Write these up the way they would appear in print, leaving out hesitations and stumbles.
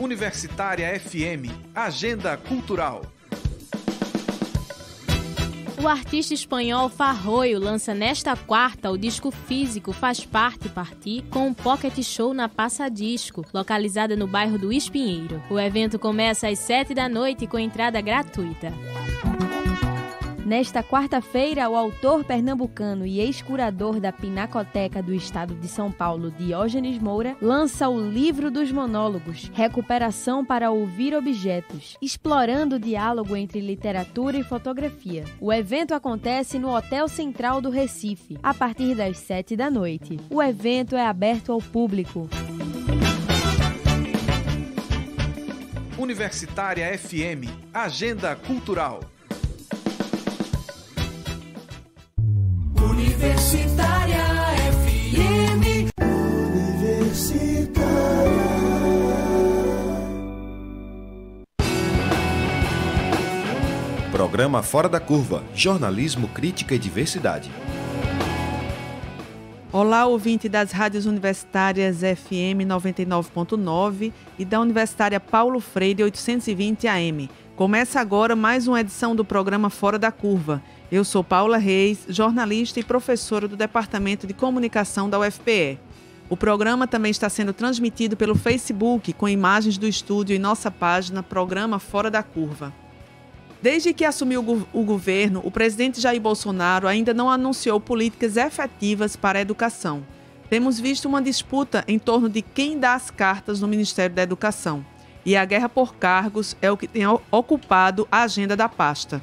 Universitária FM Agenda Cultural. O artista espanhol Farroio lança nesta quarta o disco físico Faz Parte Partir com um pocket show na Passa Disco, localizada no bairro do Espinheiro. O evento começa às 19h com entrada gratuita. Nesta quarta-feira, o autor pernambucano e ex-curador da Pinacoteca do Estado de São Paulo, Diógenes Moura, lança o Livro dos Monólogos, Recuperação para Ouvir Objetos, explorando o diálogo entre literatura e fotografia. O evento acontece no Hotel Central do Recife, a partir das 19h. O evento é aberto ao público. Universitária FM Agenda Cultural. Universitária FM. Universitária. Programa Fora da Curva, jornalismo, crítica e diversidade. Olá, ouvinte das rádios universitárias FM 99.9 e da Universitária Paulo Freire 820 AM. Começa agora mais uma edição do programa Fora da Curva. Eu sou Paula Reis, jornalista e professora do Departamento de Comunicação da UFPE. O programa também está sendo transmitido pelo Facebook, com imagens do estúdio em nossa página Programa Fora da Curva. Desde que assumiu o governo, o presidente Jair Bolsonaro ainda não anunciou políticas efetivas para a educação. Temos visto uma disputa em torno de quem dá as cartas no Ministério da Educação. E a guerra por cargos é o que tem ocupado a agenda da pasta.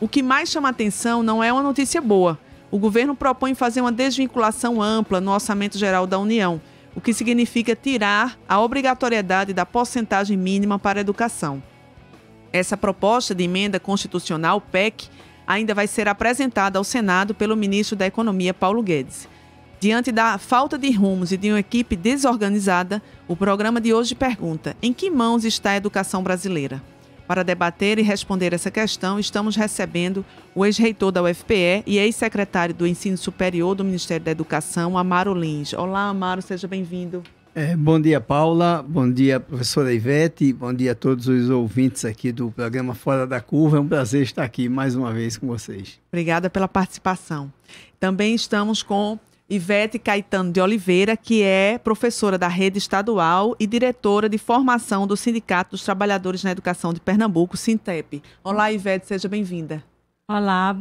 O que mais chama atenção não é uma notícia boa. O governo propõe fazer uma desvinculação ampla no Orçamento Geral da União, o que significa tirar a obrigatoriedade da porcentagem mínima para a educação. Essa proposta de emenda constitucional, PEC, ainda vai ser apresentada ao Senado pelo ministro da Economia, Paulo Guedes. Diante da falta de rumos e de uma equipe desorganizada, o programa de hoje pergunta: em que mãos está a educação brasileira? Para debater e responder essa questão, estamos recebendo o ex-reitor da UFPE e ex-secretário do Ensino Superior do Ministério da Educação, Amaro Lins. Olá, Amaro, seja bem-vindo. Bom dia, Paula. Bom dia, professora Ivete. Bom dia a todos os ouvintes aqui do programa Fora da Curva. É um prazer estar aqui mais uma vez com vocês. Obrigada pela participação. Também estamos com Ivete Caetano de Oliveira, que é professora da rede estadual e diretora de formação do Sindicato dos Trabalhadores na Educação de Pernambuco, Sintep. Olá, Ivete, seja bem-vinda. Olá,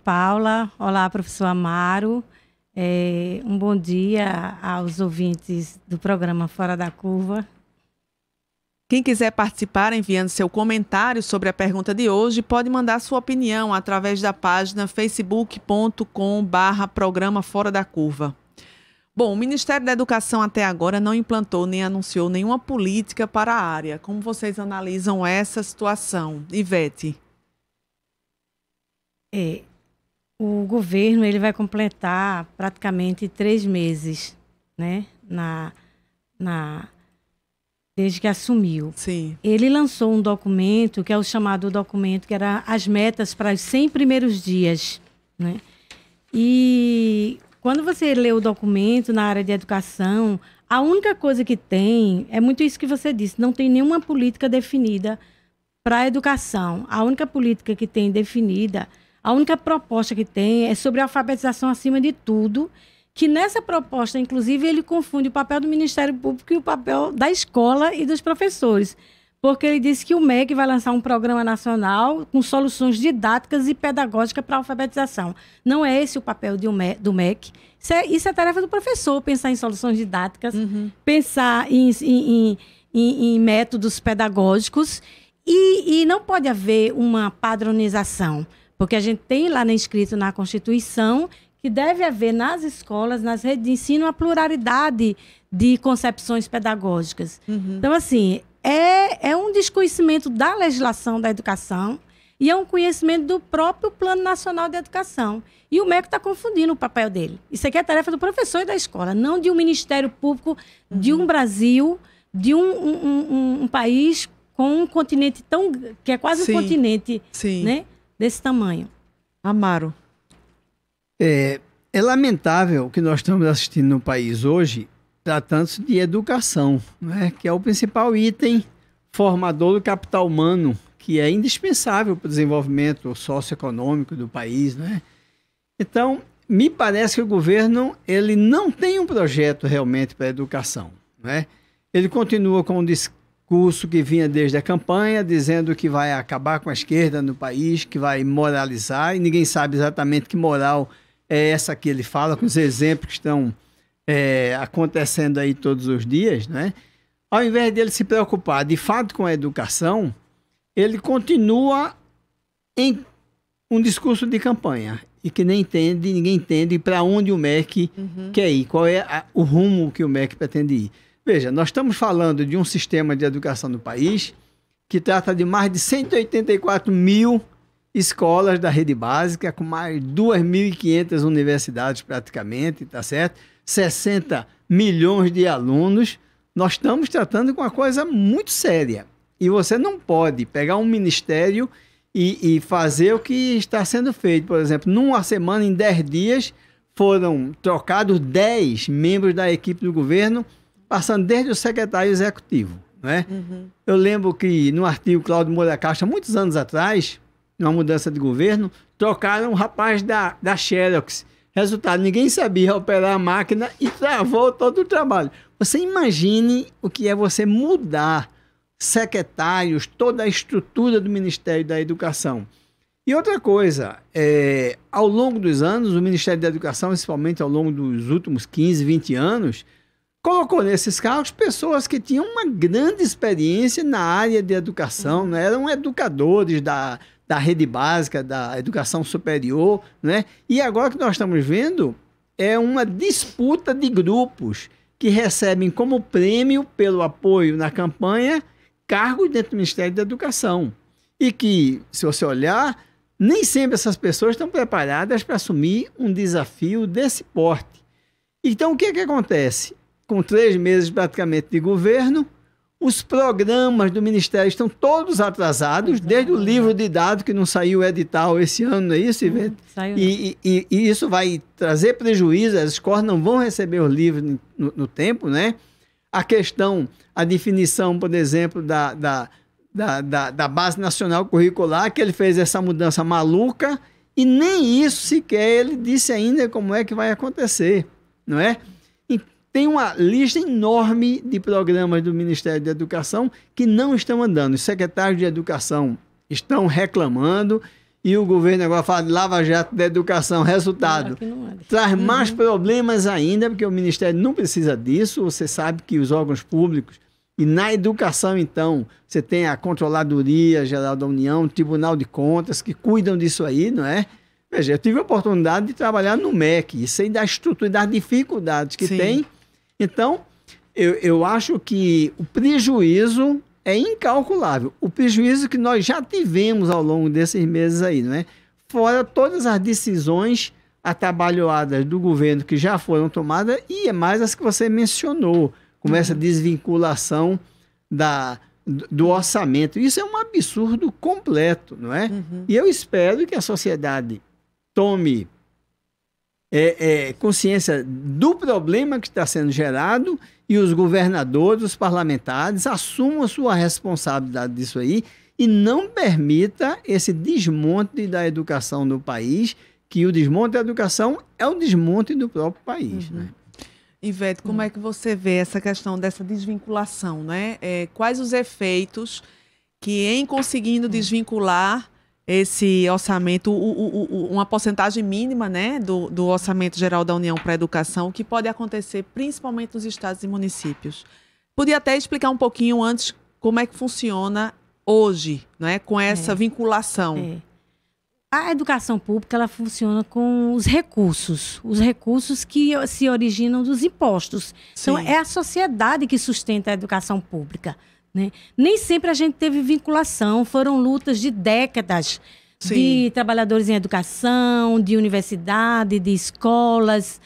Paula. Olá, professor Amaro. Um bom dia aos ouvintes do programa Fora da Curva. Quem quiser participar enviando seu comentário sobre a pergunta de hoje, pode mandar sua opinião através da página facebook.com/programa Fora da Curva. Bom, o Ministério da Educação até agora não implantou nem anunciou nenhuma política para a área. Como vocês analisam essa situação? Ivete? O governo ele vai completar praticamente 3 meses, né, desde que assumiu. Sim. Ele lançou um documento, que é o chamado documento, que era as metas para os 100 primeiros dias, né? E quando você lê o documento na área de educação, a única coisa que tem, é muito isso que você disse, não tem nenhuma política definida para a educação. A única política que tem definida, a única proposta que tem é sobre a alfabetização acima de tudo, que nessa proposta, inclusive, ele confunde o papel do Ministério Público e o papel da escola e dos professores. Porque ele disse que o MEC vai lançar um programa nacional com soluções didáticas e pedagógicas para a alfabetização. Não é esse o papel do MEC. Isso é tarefa do professor, pensar em soluções didáticas, pensar em métodos pedagógicos. E não pode haver uma padronização, porque a gente tem lá inscrito na Constituição que deve haver nas escolas, nas redes de ensino, uma pluralidade de concepções pedagógicas. Então, assim, é um desconhecimento da legislação da educação e é um conhecimento do próprio Plano Nacional de Educação. E o MEC está confundindo o papel dele. Isso aqui é tarefa do professor e da escola, não de um Ministério Público, de um Brasil, de um país com um continente tão... que é quase um continente, né, desse tamanho. Amaro. É lamentável o que nós estamos assistindo no país hoje, tratando-se de educação, né? Que é o principal item formador do capital humano, que é indispensável para o desenvolvimento socioeconômico do país, né? Então, me parece que o governo ele não tem um projeto realmente para a educação, né? Ele continua com um discurso que vinha desde a campanha, dizendo que vai acabar com a esquerda no país, que vai moralizar, e ninguém sabe exatamente que moral é essa que ele fala, com os exemplos que estão acontecendo aí todos os dias, né? Ao invés dele se preocupar de fato com a educação, ele continua em um discurso de campanha e que ninguém entende para onde o MEC quer ir, qual é o rumo que o MEC pretende ir. Veja, nós estamos falando de um sistema de educação no país que trata de mais de 184 mil escolas da rede básica, com mais de 2.500 universidades praticamente, tá certo? 60 milhões de alunos. Nós estamos tratando com uma coisa muito séria. E você não pode pegar um ministério e fazer o que está sendo feito. Por exemplo, numa semana, em 10 dias, foram trocados 10 membros da equipe do governo, passando desde o secretário executivo, né? Eu lembro que no artigo Cláudio Moura Castro, muitos anos atrás, numa mudança de governo, trocaram um rapaz da Xerox. Resultado, ninguém sabia operar a máquina e travou todo o trabalho. Você imagine o que é você mudar secretários, toda a estrutura do Ministério da Educação. E outra coisa, ao longo dos anos, o Ministério da Educação, principalmente ao longo dos últimos 15, 20 anos, colocou nesses cargos pessoas que tinham uma grande experiência na área de educação, né? Eram educadores da rede básica, da educação superior, né? E agora que nós estamos vendo é uma disputa de grupos que recebem como prêmio pelo apoio na campanha cargos dentro do Ministério da Educação. E que, se você olhar, nem sempre essas pessoas estão preparadas para assumir um desafio desse porte. Então, o que acontece? Com 3 meses praticamente de governo, os programas do Ministério estão todos atrasados, desde o livro de dados, que não saiu o edital esse ano, não é isso, Ivete? E isso vai trazer prejuízo, as escolas não vão receber os livros no tempo, né? A questão, a definição, por exemplo, da Base Nacional Curricular, que ele fez essa mudança maluca, e nem isso sequer ele disse ainda como é que vai acontecer, não é? Tem uma lista enorme de programas do Ministério da Educação que não estão andando. Os secretários de Educação estão reclamando e o governo agora fala de lava-jato da educação. Resultado, traz mais problemas ainda, porque o Ministério não precisa disso. Você sabe que os órgãos públicos, e na educação, então, você tem a Controladoria Geral da União, o Tribunal de Contas, que cuidam disso aí, não é? Veja, eu tive a oportunidade de trabalhar no MEC, e sei da estrutura e das dificuldades que tem. Então, eu acho que o prejuízo é incalculável. O prejuízo que nós já tivemos ao longo desses meses aí, não é? Fora todas as decisões atabalhoadas do governo que já foram tomadas e mais as que você mencionou, como essa desvinculação do orçamento. Isso é um absurdo completo, não é? E eu espero que a sociedade tome consciência do problema que está sendo gerado e os governadores, os parlamentares assumam a sua responsabilidade disso aí e não permita esse desmonte da educação no país, que o desmonte da educação é o desmonte do próprio país, né? Ivete, como é que você vê essa questão dessa desvinculação, né? Quais os efeitos que, em conseguindo desvincular esse orçamento, uma porcentagem mínima, né, do Orçamento Geral da União para a Educação, que pode acontecer principalmente nos estados e municípios? Podia até explicar um pouquinho antes como é que funciona hoje, né, com essa vinculação. A educação pública, ela funciona com os recursos que se originam dos impostos. Sim. Então, é a sociedade que sustenta a educação pública, né? Nem sempre a gente teve vinculação, foram lutas de décadas. Sim. De trabalhadores em educação, de universidade, de escolas,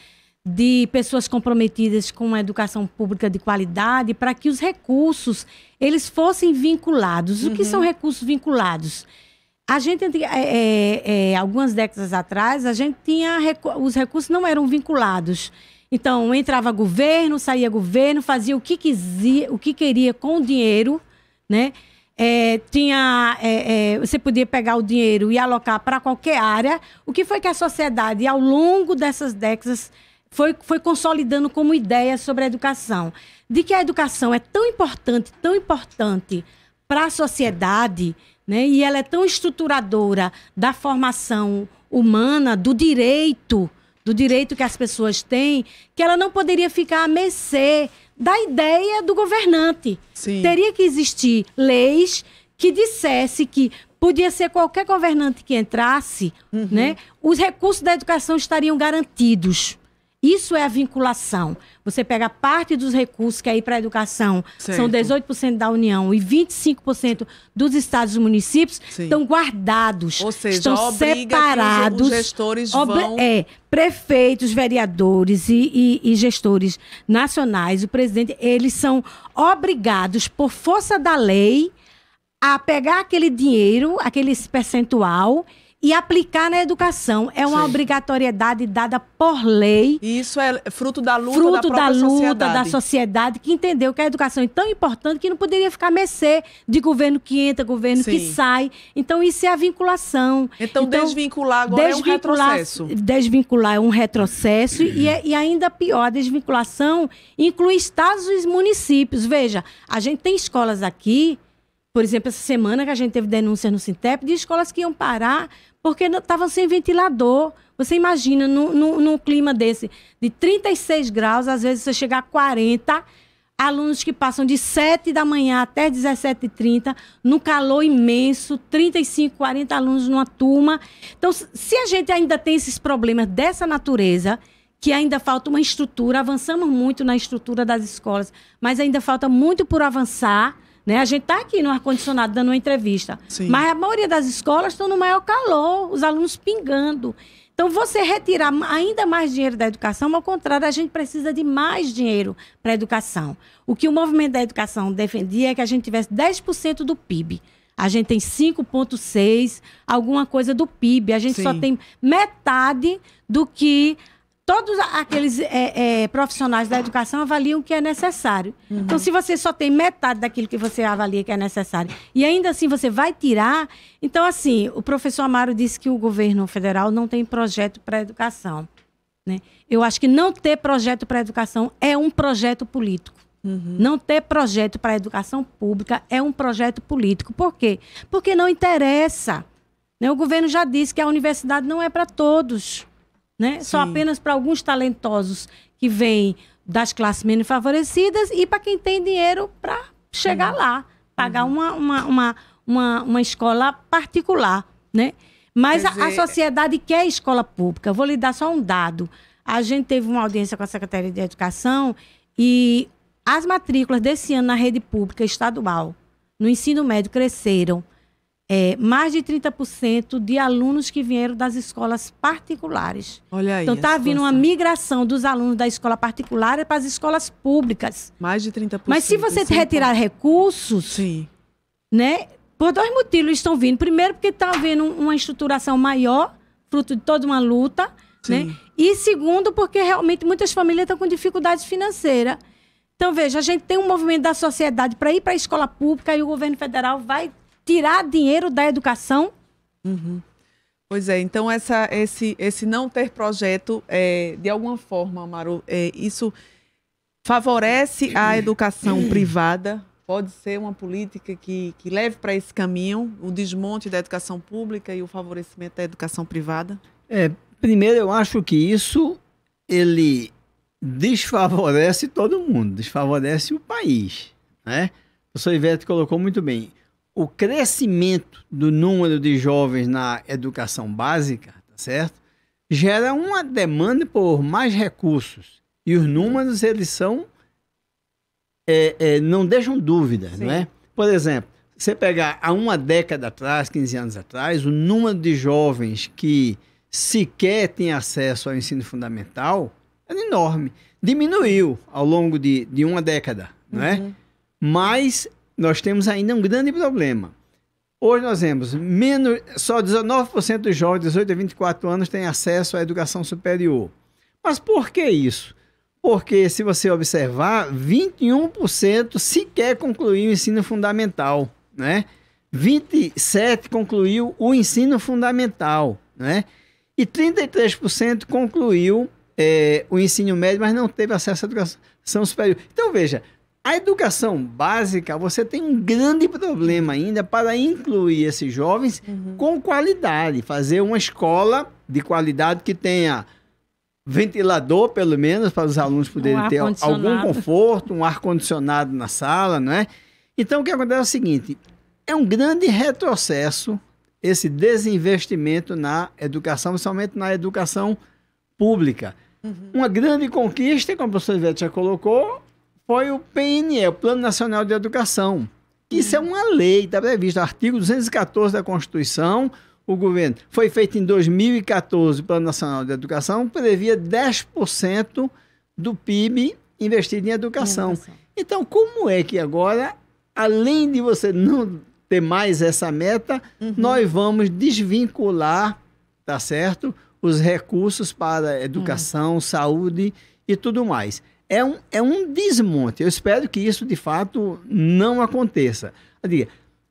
de pessoas comprometidas com uma educação pública de qualidade, para que os recursos eles fossem vinculados. O que são recursos vinculados? A gente, algumas décadas atrás, a gente tinha os recursos não eram vinculados. Então, entrava governo, saía governo, fazia o que queria com o dinheiro, né? Você podia pegar o dinheiro e alocar para qualquer área. O que foi que a sociedade, ao longo dessas décadas, foi consolidando como ideia sobre a educação? De que a educação é tão importante para a sociedade, né? E ela é tão estruturadora da formação humana, do direito que as pessoas têm, que ela não poderia ficar à mercê da ideia do governante. Sim. Teria que existir leis que dissesse que podia ser qualquer governante que entrasse, né? Os recursos da educação estariam garantidos. Isso é a vinculação. Você pega parte dos recursos que aí para a educação são 18% da União e 25% dos estados e municípios estão guardados. Ou seja, estão separados. Os gestores vão... Prefeitos, vereadores e gestores nacionais, o presidente, eles são obrigados, por força da lei, a pegar aquele dinheiro, aquele percentual e aplicar na educação. É uma obrigatoriedade dada por lei. E isso é fruto da luta da sociedade, que entendeu que a educação é tão importante que não poderia ficar à mercê de governo que entra, governo que sai. Então, isso é a vinculação. Então desvincular agora é um retrocesso. Desvincular é um retrocesso e ainda pior, a desvinculação inclui estados e municípios. Veja, a gente tem escolas aqui, por exemplo, essa semana que a gente teve denúncia no Sintep de escolas que iam parar porque estavam sem ventilador. Você imagina, num clima desse, de 36 graus, às vezes você chega a 40, alunos que passam de 7 da manhã até 17h30, no calor imenso, 35, 40 alunos numa turma. Então, se a gente ainda tem esses problemas dessa natureza, que ainda falta uma estrutura, avançamos muito na estrutura das escolas, mas ainda falta muito por avançar, né? A gente está aqui no ar-condicionado dando uma entrevista. Sim. Mas a maioria das escolas estão no maior calor, os alunos pingando. Então, você retirar ainda mais dinheiro da educação, ao contrário, a gente precisa de mais dinheiro para a educação. O que o movimento da educação defendia é que a gente tivesse 10% do PIB. A gente tem 5,6%, alguma coisa do PIB. A gente só tem metade do que todos aqueles profissionais da educação avaliam que é necessário. Então, se você só tem metade daquilo que você avalia que é necessário e ainda assim você vai tirar... Então, assim, o professor Amaro disse que o governo federal não tem projeto para a educação, né? Eu acho que não ter projeto para a educação é um projeto político. Não ter projeto para a educação pública é um projeto político. Por quê? Porque não interessa, né? O governo já disse que a universidade não é para todos, né? Só apenas para alguns talentosos que vêm das classes menos favorecidas e para quem tem dinheiro para chegar lá, pagar uma escola particular, né? Mas a sociedade quer escola pública. Eu vou lhe dar só um dado. A gente teve uma audiência com a Secretaria de Educação e as matrículas desse ano na rede pública estadual, no ensino médio, cresceram. Mais de 30% de alunos que vieram das escolas particulares. Olha aí. Então, está havendo uma migração dos alunos da escola particular para as escolas públicas. Mais de 30%. Mas se você retirar recursos, né, por dois motivos eles estão vindo. Primeiro, porque está havendo uma estruturação maior, fruto de toda uma luta, né? E segundo, porque realmente muitas famílias estão com dificuldades financeiras. Então, veja, a gente tem um movimento da sociedade para ir para a escola pública e o governo federal vai tirar dinheiro da educação. Pois é, então esse não ter projeto, de alguma forma, Amaro, isso favorece a educação privada? Pode ser uma política que leve para esse caminho, o desmonte da educação pública e o favorecimento da educação privada? Primeiro, eu acho que isso, ele desfavorece todo mundo, desfavorece o país, né? O professor Ivete colocou muito bem. O crescimento do número de jovens na educação básica, tá certo? Gera uma demanda por mais recursos. E os números, eles são... não deixam dúvida, não é? Por exemplo, você pegar há uma década atrás, 15 anos atrás, o número de jovens que sequer têm acesso ao ensino fundamental era enorme. Diminuiu ao longo de uma década, não é? Mas... nós temos ainda um grande problema. Hoje nós temos só 19% dos jovens de 18 a 24 anos têm acesso à educação superior. Mas por que isso? porque, se você observar, 21% sequer concluiu o ensino fundamental, né? 27% concluiu o ensino fundamental, né? E 33% concluiu o ensino médio, mas não teve acesso à educação superior. Então, veja, a educação básica, você tem um grande problema ainda para incluir esses jovens com qualidade, fazer uma escola de qualidade que tenha ventilador, pelo menos, para os alunos poderem ter algum conforto, um ar-condicionado na sala, não é? Então, o que acontece é o seguinte, é um grande retrocesso esse desinvestimento na educação, principalmente na educação pública. Uma grande conquista, como a professora Ivete já colocou, foi o PNE, o Plano Nacional de Educação. Isso é uma lei, está previsto, artigo 214 da Constituição. O governo foi feito em 2014, o Plano Nacional de Educação previa 10% do PIB investido em educação. Então, como é que agora, além de você não ter mais essa meta, nós vamos desvincular, tá certo, os recursos para educação, saúde e tudo mais. É um desmonte. Eu espero que isso, de fato, não aconteça.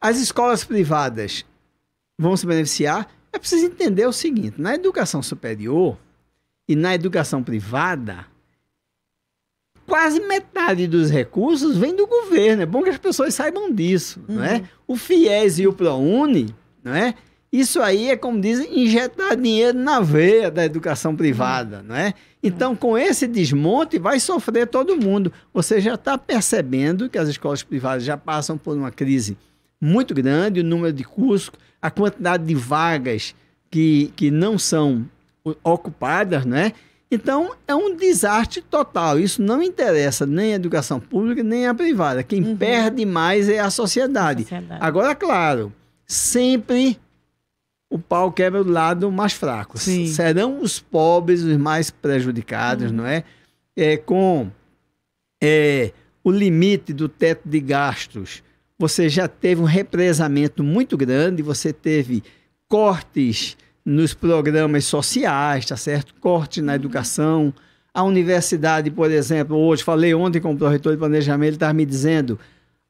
As escolas privadas vão se beneficiar. É preciso entender o seguinte, na educação superior e na educação privada, quase metade dos recursos vem do governo. É bom que as pessoas saibam disso, não é? O FIES e o ProUni, não é? Isso aí é, como dizem, injetar dinheiro na veia da educação privada, não é? Então, com esse desmonte, vai sofrer todo mundo. Você já está percebendo que as escolas privadas já passam por uma crise muito grande, o número de cursos, a quantidade de vagas que não são ocupadas, não é? Então, é um desastre total. Isso não interessa nem a educação pública, nem a privada. Quem perde mais é a sociedade. Agora, claro, sempre o pau quebra do lado mais fraco. Sim. Serão os pobres os mais prejudicados, não é? Com o limite do teto de gastos, você já teve um represamento muito grande, você teve cortes nos programas sociais, tá certo? Corte na educação. A universidade, por exemplo, hoje, falei ontem com o pró-reitor de planejamento, ele estava me dizendo,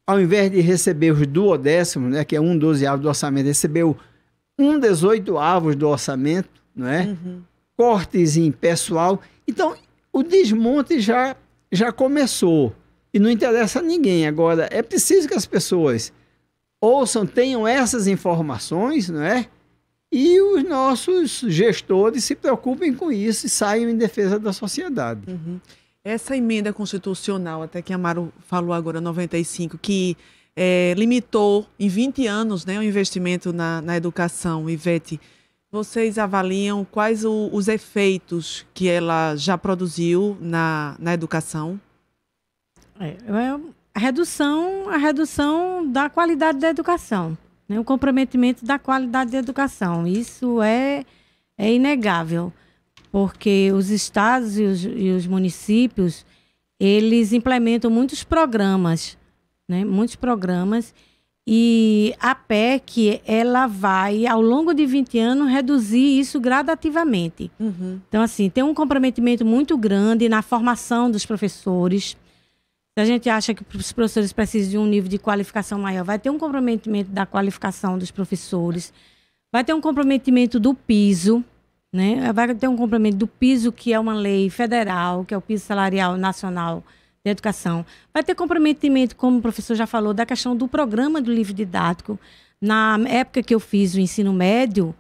ao invés de receber os duodécimos, né, que é 1/12 do orçamento, recebeu 1/18 do orçamento, não é? Cortes em pessoal. Então, o desmonte já começou e não interessa a ninguém. Agora, é preciso que as pessoas ouçam, tenham essas informações, não é? E os nossos gestores se preocupem com isso e saiam em defesa da sociedade. Essa emenda constitucional, até que a Amaro falou agora, 95, que limitou em 20 anos, né, o investimento na educação, Ivete, vocês avaliam quais os efeitos que ela já produziu na educação? A redução da qualidade da educação. O comprometimento da qualidade da educação. Isso é inegável, porque os estados e os municípios, eles implementam muitos programas, né? Muitos programas, e a PEC, ela vai, ao longo de 20 anos, reduzir isso gradativamente. Então, assim, tem um comprometimento muito grande na formação dos professores. Se a gente acha que os professores precisam de um nível de qualificação maior, vai ter um comprometimento da qualificação dos professores, vai ter um comprometimento do piso, né? Vai ter um comprometimento do piso, que é uma lei federal, que é o piso salarial nacional de educação. Vai ter comprometimento, como o professor já falou, da questão do programa do livro didático. Na época que eu fiz o ensino médio,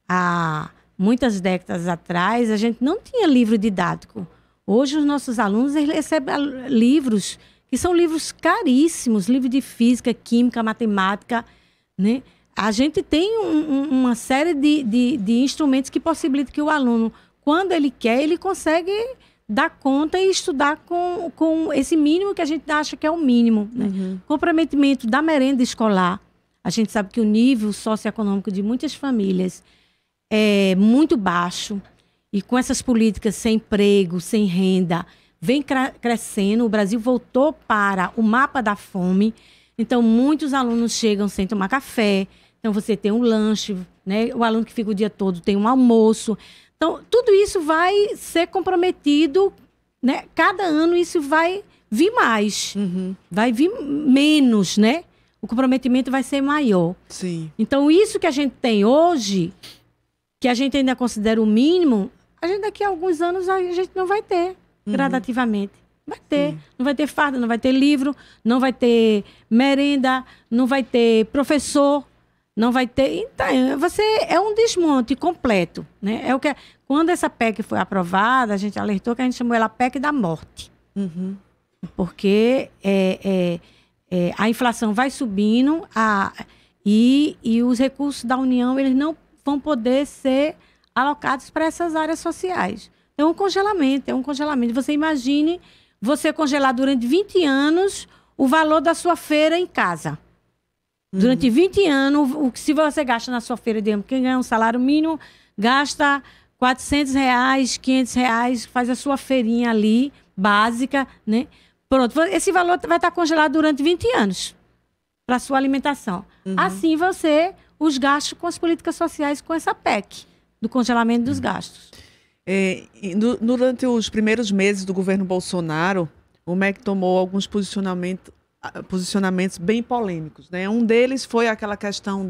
há muitas décadas atrás, a gente não tinha livro didático. Hoje, os nossos alunos recebem livros que são livros caríssimos, livros de física, química, matemática, né? A gente tem uma série de instrumentos que possibilitam que o aluno, quando ele quer, ele consegue dar conta e estudar com esse mínimo que a gente acha que é o mínimo, né? Comprometimento da merenda escolar. A gente sabe que o nível socioeconômico de muitas famílias é muito baixo. E com essas políticas sem emprego, sem renda, vem crescendo. O Brasil voltou para o mapa da fome. Então, muitos alunos chegam sem tomar café. Então, você tem um lanche, né? O aluno que fica o dia todo tem um almoço. Então, tudo isso vai ser comprometido né, cada ano isso vai vir mais, vai vir menos, né? O comprometimento vai ser maior. Sim. Então, isso que a gente tem hoje, que a gente ainda considera o mínimo, a gente daqui a alguns anos a gente não vai ter, gradativamente. Vai ter. Sim. Não vai ter farda, não vai ter livro, não vai ter merenda, não vai ter professor, não vai ter... Então, é um desmonte completo, né? É o que, quando essa PEC foi aprovada, a gente alertou que a gente chamou ela PEC da morte. Porque a inflação vai subindo e os recursos da União eles não vão poder ser alocados para essas áreas sociais. É um congelamento. Você imagine você congelar durante 20 anos o valor da sua feira em casa. Durante 20 anos, se você gasta na sua feira, digamos, quem ganha um salário mínimo, gasta R$400, R$500, faz a sua feirinha ali, básica, né? Pronto, esse valor vai estar congelado durante 20 anos para a sua alimentação. Assim os gastos com as políticas sociais, com essa PEC, do congelamento dos gastos. Durante os primeiros meses do governo Bolsonaro, o MEC tomou alguns posicionamentos bem polêmicos, né? Um deles foi aquela questão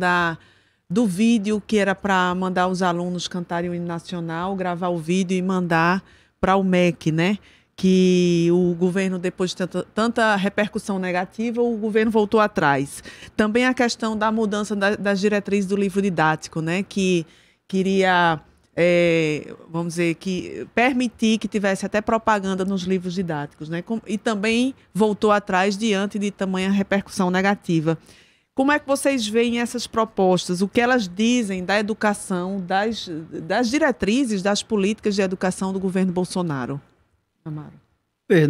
do vídeo que era para mandar os alunos cantarem o hino nacional, gravar o vídeo e mandar para o MEC, né? Que o governo, depois de tanta repercussão negativa, o governo voltou atrás. Também a questão da mudança das diretrizes do livro didático, né? Que queria, vamos dizer, que permitir que tivesse até propaganda nos livros didáticos, né? E também voltou atrás diante de tamanha repercussão negativa. Como é que vocês veem essas propostas? O que elas dizem da educação, das diretrizes, das políticas de educação do governo Bolsonaro? Amaro.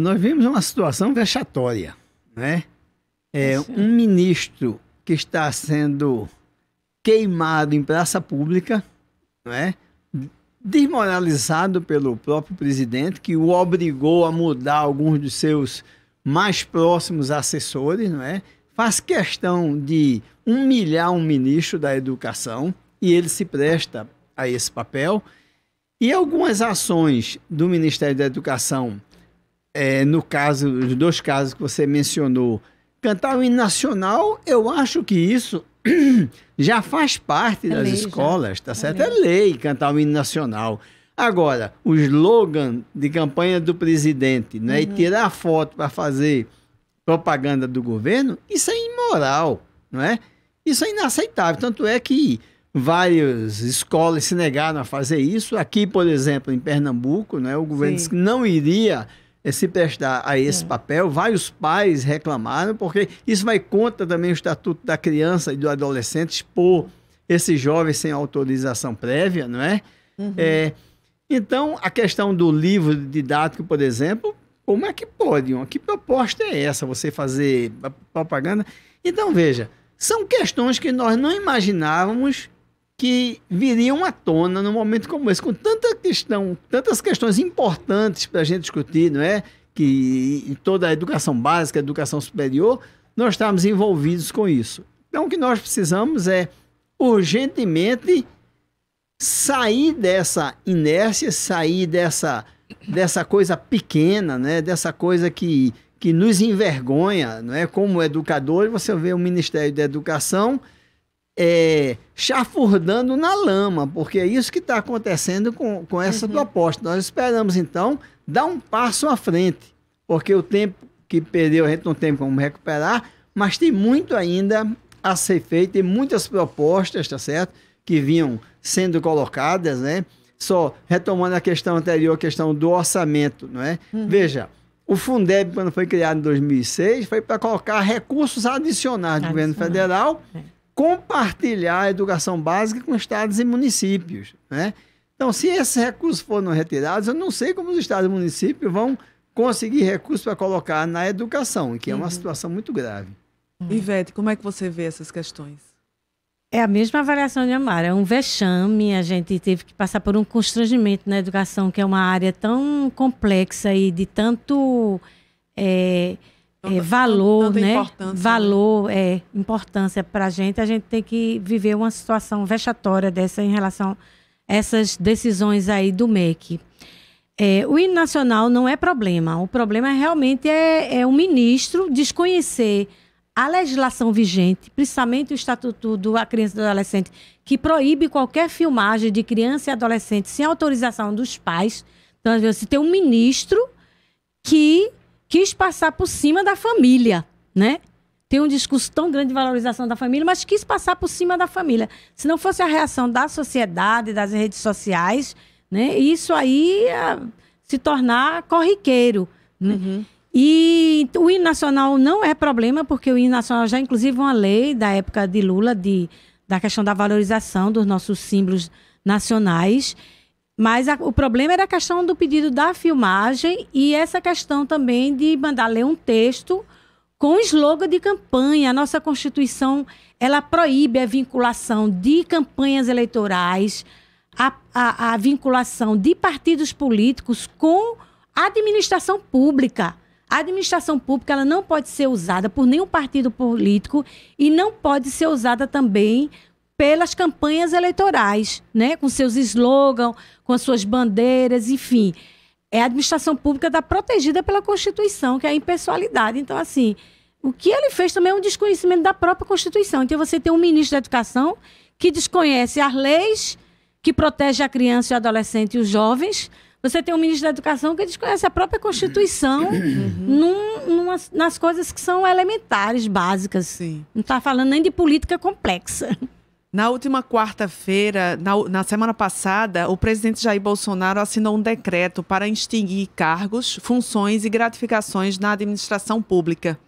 Nós vimos uma situação vexatória, né? Um ministro que está sendo queimado em praça pública, né? Desmoralizado pelo próprio presidente, que o obrigou a mudar alguns dos seus mais próximos assessores, não é? Faz questão de humilhar um ministro da educação e ele se presta a esse papel. E algumas ações do Ministério da Educação, no caso, os dois casos que você mencionou, cantar o hino nacional, eu acho que isso já faz parte das escolas, tá certo? É lei cantar o hino nacional. Agora, o slogan de campanha do presidente, né, e tirar foto para fazer propaganda do governo, isso é imoral, não é? Isso é inaceitável. Tanto é que várias escolas se negaram a fazer isso. Aqui, por exemplo, em Pernambuco, né, o governo disse que não iria se prestar a esse papel. Vários pais reclamaram, porque isso vai contra também o Estatuto da Criança e do Adolescente, expor esses jovens sem autorização prévia, não é? Então, a questão do livro didático, por exemplo, como é que pode? Que proposta é essa, você fazer propaganda? Então, veja, são questões que nós não imaginávamos que viriam à tona num momento como esse, com tantas questões importantes para a gente discutir, não é? Que em toda a educação básica, a educação superior, nós estamos envolvidos com isso. Então, o que nós precisamos é, urgentemente, sair dessa inércia, sair dessa coisa pequena, né? Dessa coisa que nos envergonha, não é? Como educador, você vê o Ministério da Educação chafurdando na lama, porque é isso que está acontecendo com essa proposta. Nós esperamos, então, dar um passo à frente, porque o tempo que perdeu a gente não tem como recuperar, mas tem muito ainda a ser feito, tem muitas propostas, tá certo? Que vinham sendo colocadas, né? Só retomando a questão anterior, a questão do orçamento, não é? Veja, o Fundeb, quando foi criado em 2006, foi para colocar recursos adicionais do governo federal, compartilhar a educação básica com estados e municípios, né? Então, se esses recursos foram retirados, eu não sei como os estados e municípios vão conseguir recursos para colocar na educação, que é uma situação muito grave. Ivete, como é que você vê essas questões? É a mesma avaliação de Amara, é um vexame, a gente teve que passar por um constrangimento na educação, que é uma área tão complexa e de tanto valor, né? Valor, importância para a gente tem que viver uma situação vexatória dessa em relação a essas decisões aí do MEC. O hino nacional não é problema. O problema realmente é o ministro desconhecer a legislação vigente, principalmente o Estatuto da Criança e do Adolescente, que proíbe qualquer filmagem de criança e adolescente sem autorização dos pais. Então, você tem um ministro que quis passar por cima da família, né? Tem um discurso tão grande de valorização da família, mas quis passar por cima da família. Se não fosse a reação da sociedade, das redes sociais, né, isso aí ia se tornar corriqueiro. Né? Uhum. E o hino nacional não é problema, porque o hino nacional já, inclusive, uma lei da época de Lula, da questão da valorização dos nossos símbolos nacionais. Mas o problema era a questão do pedido da filmagem e essa questão também de mandar ler um texto com slogan de campanha. A nossa Constituição, ela proíbe a vinculação de campanhas eleitorais, a vinculação de partidos políticos com a administração pública. A administração pública, ela não pode ser usada por nenhum partido político e não pode ser usada também pelas campanhas eleitorais, né? Com seus slogans, com as suas bandeiras, enfim. A administração pública está protegida pela Constituição, que é a impessoalidade. Então, assim, o que ele fez também é um desconhecimento da própria Constituição. Então, você tem um ministro da Educação que desconhece as leis que protegem a criança, o adolescente e os jovens. Você tem um ministro da Educação que desconhece a própria Constituição nas coisas que são elementares, básicas. Sim. Não está falando nem de política complexa. Na última quarta-feira, na semana passada, o presidente Jair Bolsonaro assinou um decreto para extinguir cargos, funções e gratificações na administração pública.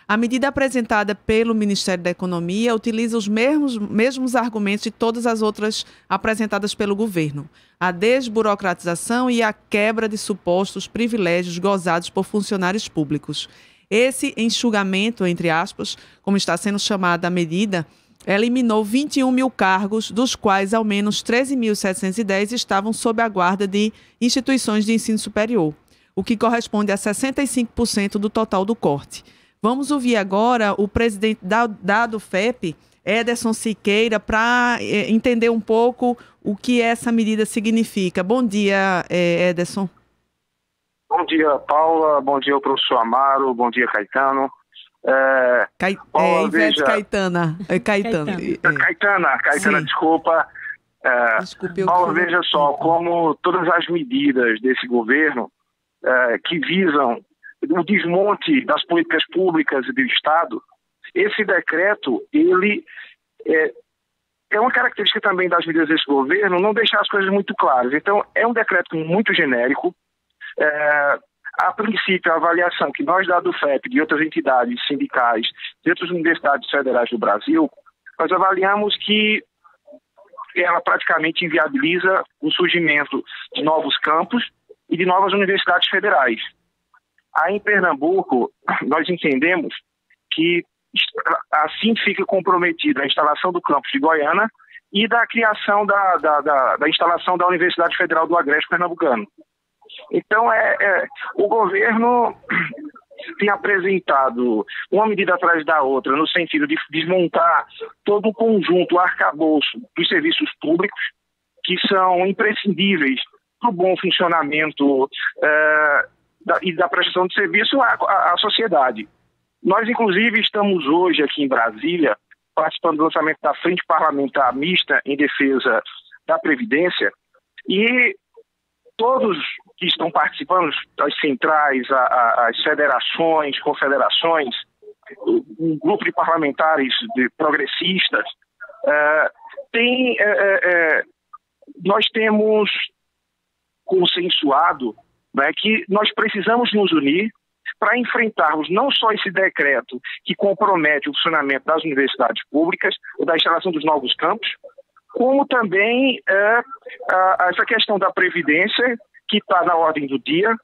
A medida apresentada pelo Ministério da Economia utiliza os mesmos argumentos de todas as outras apresentadas pelo governo: a desburocratização e a quebra de supostos privilégios gozados por funcionários públicos. Esse enxugamento, entre aspas, como está sendo chamada a medida, eliminou 21 mil cargos, dos quais ao menos 13.710 estavam sob a guarda de instituições de ensino superior, o que corresponde a 65% do total do corte. Vamos ouvir agora o presidente da ADUFEP, Ederson Siqueira, para entender um pouco o que essa medida significa. Bom dia, Ederson. Bom dia, Paula. Bom dia, professor Amaro. Bom dia, Caetano. Paula, Caetana. Caetana, Sim. desculpa. Desculpe, Paula, veja só, como todas as medidas desse governo que visam o desmonte das políticas públicas e do Estado, esse decreto, ele é uma característica também das medidas desse governo, não deixar as coisas muito claras. Então, é um decreto muito genérico. A princípio, a avaliação que nós da ADUFEP, de outras entidades sindicais, de outras universidades federais do Brasil, nós avaliamos que ela praticamente inviabiliza o surgimento de novos campos e de novas universidades federais. Aí, em Pernambuco, nós entendemos que assim fica comprometida a instalação do campus de Goiânia e da criação da instalação da Universidade Federal do Agreste Pernambucano. Então, o governo tem apresentado uma medida atrás da outra, no sentido de desmontar todo o conjunto, o arcabouço dos serviços públicos, que são imprescindíveis para o bom funcionamento e da prestação de serviço à sociedade. Nós, inclusive, estamos hoje aqui em Brasília, participando do lançamento da Frente Parlamentar Mista em Defesa da Previdência, e todos que estão participando, as centrais, as federações, confederações, um grupo de parlamentares progressistas, nós temos consensuado, né, que nós precisamos nos unir para enfrentarmos não só esse decreto que compromete o funcionamento das universidades públicas, ou da instalação dos novos campos, como também essa questão da Previdência, que está na ordem do dia,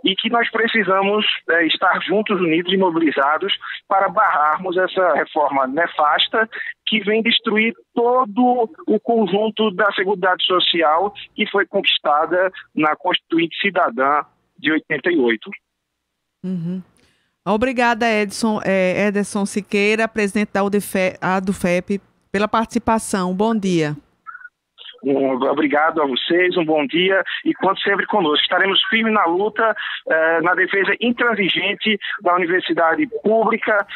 e que nós precisamos estar juntos, unidos e mobilizados para barrarmos essa reforma nefasta que vem destruir todo o conjunto da Seguridade Social que foi conquistada na Constituinte Cidadã de 88. Uhum. Obrigada, Ederson Siqueira, presidente da ADUFEP, pela participação. Bom dia. Obrigado a vocês, um bom dia e conte sempre conosco. Estaremos firmes na luta, na defesa intransigente da universidade pública,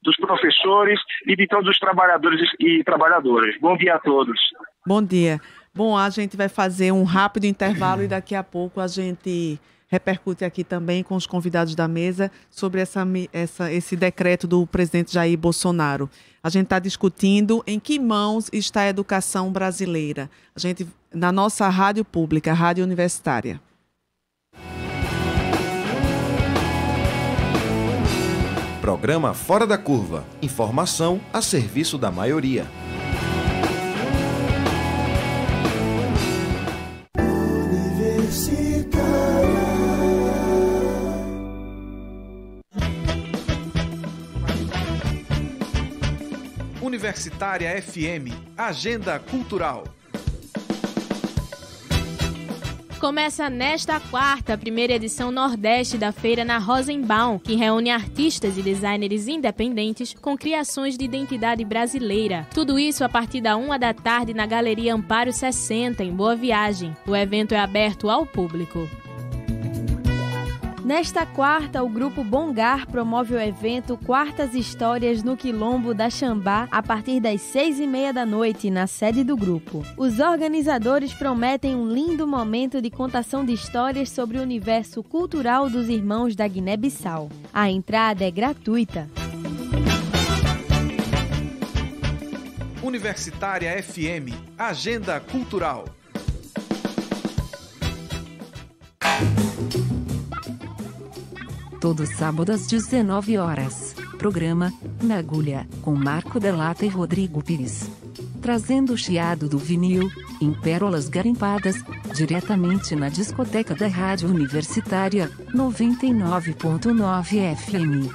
dos professores e de todos os trabalhadores e trabalhadoras. Bom dia a todos. Bom dia. Bom, a gente vai fazer um rápido intervalo e daqui a pouco a gente repercute aqui também com os convidados da mesa sobre esse decreto do presidente Jair Bolsonaro. A gente está discutindo em que mãos está a educação brasileira. A gente, na nossa rádio pública, a Rádio Universitária. Programa Fora da Curva. Informação a serviço da maioria. Universitária FM, Agenda Cultural. Começa nesta quarta a primeira edição Nordeste da Feira na Rosenbaum, que reúne artistas e designers independentes com criações de identidade brasileira. Tudo isso a partir da 13h na Galeria Amparo 60, em Boa Viagem. O evento é aberto ao público. Nesta quarta, o Grupo Bongar promove o evento Quartas Histórias no Quilombo da Xambá a partir das 6h30 na sede do grupo. Os organizadores prometem um lindo momento de contação de histórias sobre o universo cultural dos irmãos da Guiné-Bissau. A entrada é gratuita. Universitária FM, Agenda Cultural. Todo sábado às 19 horas. Programa Na Agulha, com Marco Delata e Rodrigo Pires. Trazendo o chiado do vinil, em pérolas garimpadas, diretamente na discoteca da Rádio Universitária, 99.9 FM.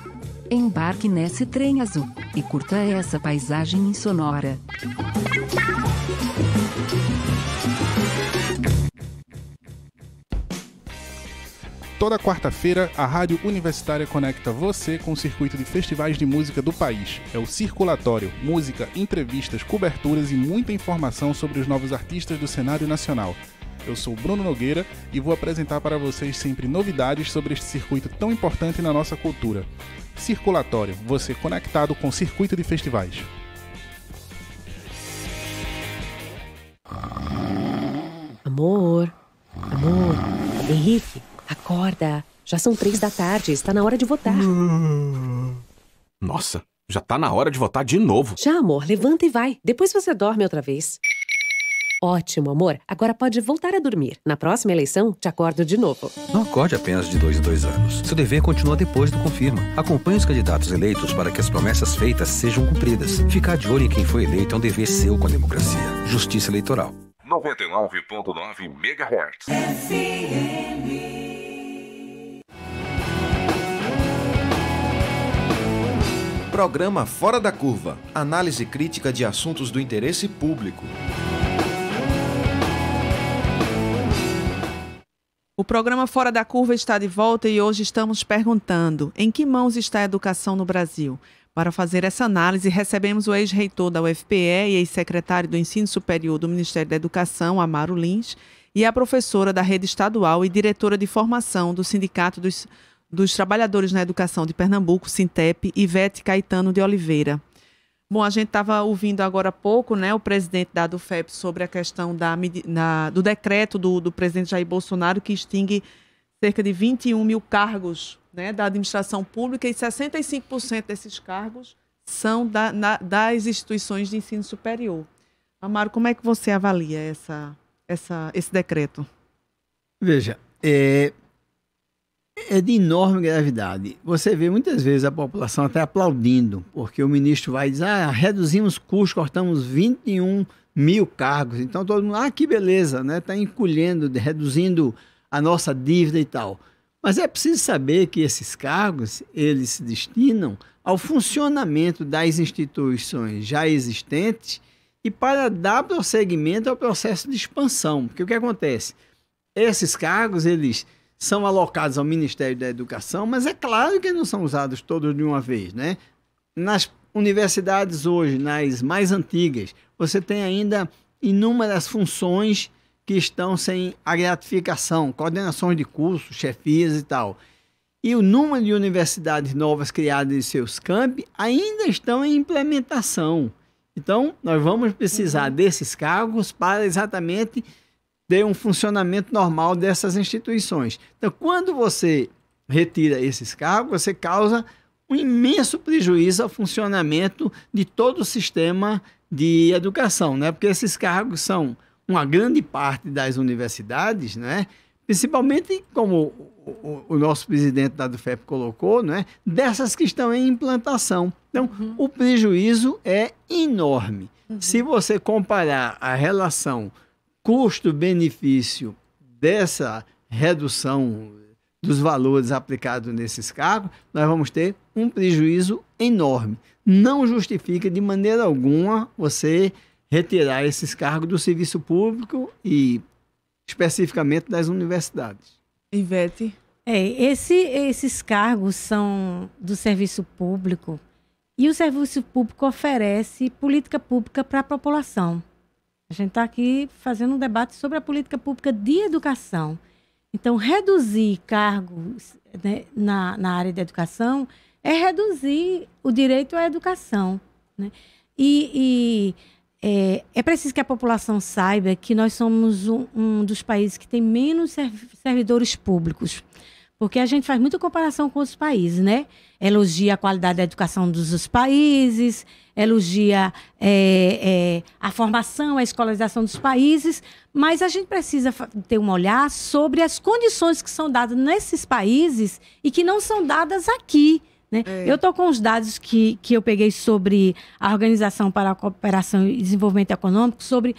Embarque nesse trem azul, e curta essa paisagem insonora. Toda quarta-feira, a Rádio Universitária conecta você com o circuito de festivais de música do país. É o Circulatório, música, entrevistas, coberturas e muita informação sobre os novos artistas do cenário nacional. Eu sou Bruno Nogueira e vou apresentar para vocês sempre novidades sobre este circuito tão importante na nossa cultura. Circulatório, você conectado com o circuito de festivais. Amor, Henrique. Acorda, já são 3h, está na hora de votar. Nossa, já tá na hora de votar de novo. Já, amor, levanta e vai, depois você dorme outra vez. Ótimo, amor, agora pode voltar a dormir. Na próxima eleição, te acordo de novo. Não acorde apenas de 2 em 2 anos. Seu dever continua depois do confirma. Acompanhe os candidatos eleitos para que as promessas feitas sejam cumpridas. Ficar de olho em quem foi eleito é um dever seu com a democracia. Justiça Eleitoral. 99.9 MHz. Programa Fora da Curva. Análise crítica de assuntos do interesse público. O programa Fora da Curva está de volta e hoje estamos perguntando: em que mãos está a educação no Brasil? Para fazer essa análise, recebemos o ex-reitor da UFPE e ex-secretário do Ensino Superior do Ministério da Educação, Amaro Lins, e a professora da rede estadual e diretora de formação do Sindicato dos Trabalhadores na Educação de Pernambuco, Sintep, Ivete Caetano de Oliveira. Bom, a gente estava ouvindo agora há pouco, né, o presidente da ADUFEP sobre a questão do decreto do presidente Jair Bolsonaro, que extingue cerca de 21 mil cargos, né, da administração pública, e 65% desses cargos são das instituições de ensino superior. Amaro, como é que você avalia esse decreto? Veja, é de enorme gravidade. Você vê muitas vezes a população até aplaudindo, porque o ministro vai dizer, reduzimos custos, cortamos 21 mil cargos. Então todo mundo, que beleza, né? Está encolhendo, reduzindo a nossa dívida e tal. Mas é preciso saber que esses cargos, eles se destinam ao funcionamento das instituições já existentes e para dar prosseguimento ao processo de expansão. Porque o que acontece? Esses cargos, eles são alocados ao Ministério da Educação, mas é claro que não são usados todos de uma vez, né? Nas universidades hoje, nas mais antigas, você tem ainda inúmeras funções que estão sem a gratificação, coordenações de cursos, chefias e tal. E o número de universidades novas criadas em seus campi ainda estão em implementação. Então, nós vamos precisar desses cargos para exatamente ter um funcionamento normal dessas instituições. Então, quando você retira esses cargos, você causa um imenso prejuízo ao funcionamento de todo o sistema de educação, né? Porque esses cargos são uma grande parte das universidades, né? Principalmente, como o nosso presidente da DUFEP colocou, né? Dessas que estão em implantação. Então, o prejuízo é enorme. Se você comparar a relação custo-benefício dessa redução dos valores aplicados nesses cargos, nós vamos ter um prejuízo enorme. Não justifica de maneira alguma você retirar esses cargos do serviço público e especificamente das universidades. Ivete? Esses cargos são do serviço público e o serviço público oferece política pública para a população. A gente está aqui fazendo um debate sobre a política pública de educação. Então, reduzir cargos, né, na área da educação é reduzir o direito à educação, né? É preciso que a população saiba que nós somos um dos países que tem menos servidores públicos, porque a gente faz muita comparação com outros países, né? Elogia a qualidade da educação dos países, elogia a formação, a escolarização dos países, mas a gente precisa ter um olhar sobre as condições que são dadas nesses países e que não são dadas aqui, né? Eu estou com os dados que eu peguei sobre a Organização para a Cooperação e Desenvolvimento Econômico, sobre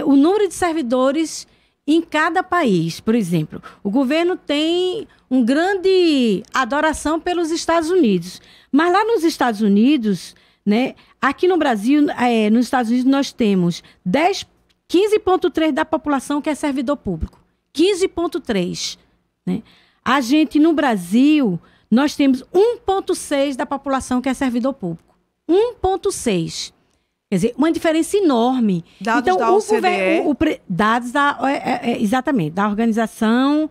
o número de servidores em cada país. Por exemplo, o governo tem uma grande adoração pelos Estados Unidos, mas lá nos Estados Unidos, né, aqui no Brasil, nos Estados Unidos nós temos 15,3% da população que é servidor público. 15,3%. Né? A gente, no Brasil, nós temos 1,6% da população que é servidor público. 1,6%. Quer dizer, uma diferença enorme. Dados então, da OCDE? Dados exatamente, da Organização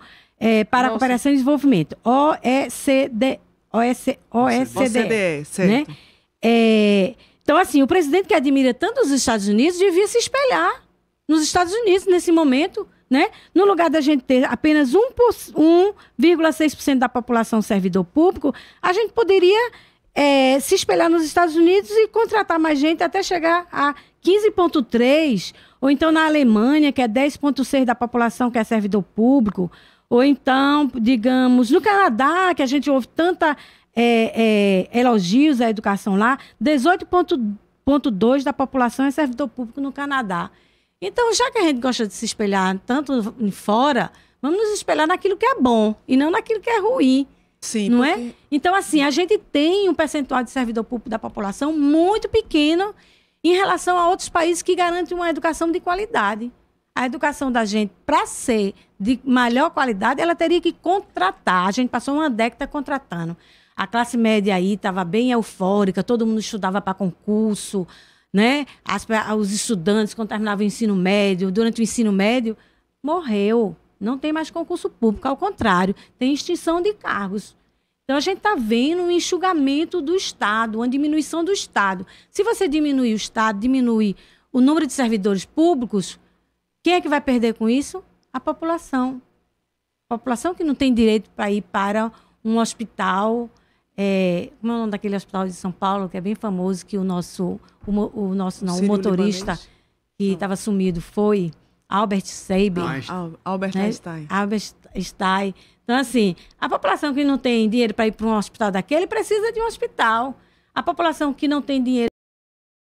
para a Cooperação e Desenvolvimento. OECD, certo. Né? Então, assim, o presidente que admira tanto os Estados Unidos devia se espelhar nos Estados Unidos nesse momento, né? No lugar da gente ter apenas 1,6% da população servidor público, a gente poderia se espelhar nos Estados Unidos e contratar mais gente até chegar a 15,3%, ou então na Alemanha, que é 10,6% da população que é servidor público, ou então, digamos, no Canadá, que a gente ouve tanta elogios à educação lá, 18,2% da população é servidor público no Canadá. Então, já que a gente gosta de se espelhar tanto fora, vamos nos espelhar naquilo que é bom e não naquilo que é ruim. Sim, não é? Então, assim, a gente tem um percentual de servidor público da população muito pequeno em relação a outros países que garantem uma educação de qualidade. A educação da gente, para ser de melhor qualidade, ela teria que contratar. A gente passou uma década contratando. A classe média aí estava bem eufórica, todo mundo estudava para concurso, né? Os estudantes, quando terminavam o ensino médio, durante o ensino médio, morreu. Não tem mais concurso público, ao contrário, tem extinção de cargos. Então, a gente está vendo um enxugamento do Estado, uma diminuição do Estado. Se você diminuir o Estado, diminuir o número de servidores públicos, quem é que vai perder com isso? A população. A população que não tem direito para ir para um hospital, como é o nome daquele hospital de São Paulo, que é bem famoso, que o motorista que estava sumido foi Albert Sabin. Albert Einstein. Albert Einstein. Então, assim, a população que não tem dinheiro para ir para um hospital daquele precisa de um hospital. A população que não tem dinheiro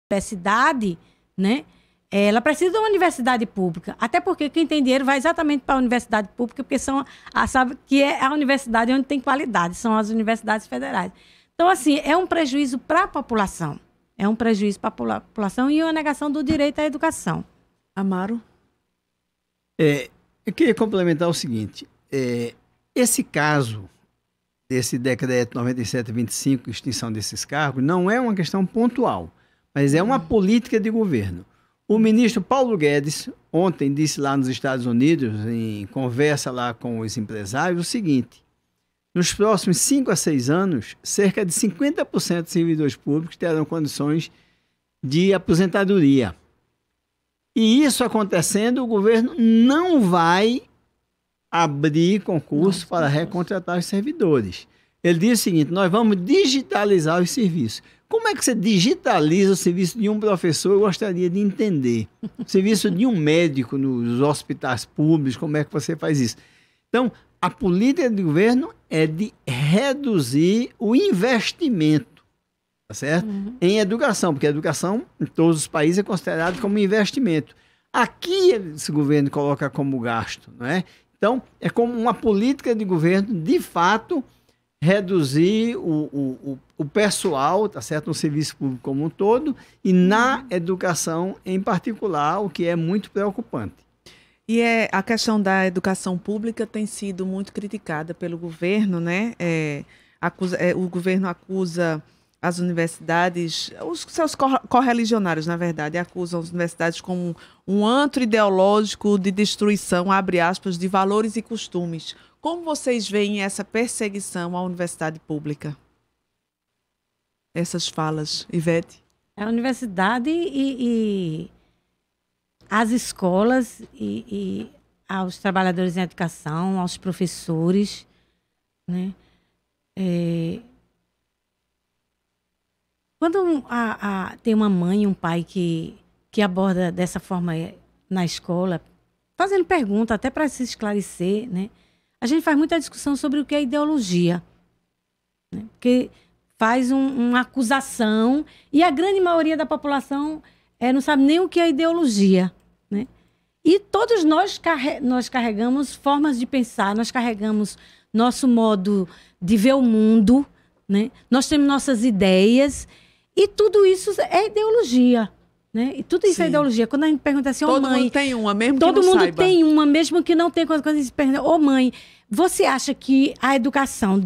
para a universidade, né? Ela precisa de uma universidade pública. Até porque quem tem dinheiro vai exatamente para a universidade pública, porque sabe que é a universidade onde tem qualidade, são as universidades federais. Então, assim, é um prejuízo para a população. É um prejuízo para a população e uma negação do direito à educação. Amaro? Eu queria complementar o seguinte. Esse caso desse decreto 9725, extinção desses cargos, não é uma questão pontual, mas é uma política de governo. O ministro Paulo Guedes ontem disse lá nos Estados Unidos, em conversa lá com os empresários, o seguinte: nos próximos 5 a 6 anos, cerca de 50% dos servidores públicos terão condições de aposentadoria. E isso acontecendo, o governo não vai abrir concurso para recontratar os servidores. Ele diz o seguinte: nós vamos digitalizar os serviços. Como é que você digitaliza o serviço de um professor? Eu gostaria de entender. O serviço de um médico nos hospitais públicos, como é que você faz isso? Então, a política do governo é de reduzir o investimento, tá certo? Em educação, porque a educação em todos os países é considerada como investimento. Aqui, esse governo coloca como gasto, não é? Então, é como uma política de governo, de fato, reduzir o pessoal, tá certo? No serviço público como um todo e na educação em particular, o que é muito preocupante. E a questão da educação pública tem sido muito criticada pelo governo, né? O governo acusa as universidades, os seus correligionários, na verdade, acusam as universidades como um antro ideológico de destruição, abre aspas, de valores e costumes. Como vocês veem essa perseguição à universidade pública? Essas falas, Ivete? A universidade e as escolas e aos trabalhadores em educação, aos professores, né? Quando tem uma mãe e um pai que aborda dessa forma na escola, fazendo pergunta até para se esclarecer, né? A gente faz muita discussão sobre o que é ideologia, né? Porque faz uma acusação e a grande maioria da população não sabe nem o que é ideologia, né? E todos nós carregamos formas de pensar, nós carregamos nosso modo de ver o mundo, né? Nós temos nossas ideias e tudo isso é ideologia, né? E tudo isso é ideologia. Quando a gente pergunta assim, todo mãe... mundo tem uma, mesmo que todo não mundo saiba. tem uma, mesmo que não tenha. Quando a gente pergunta, mãe, você acha que a educação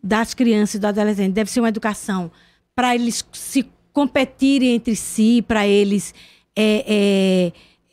das crianças e do adolescente deve ser uma educação para eles se competirem entre si, para eles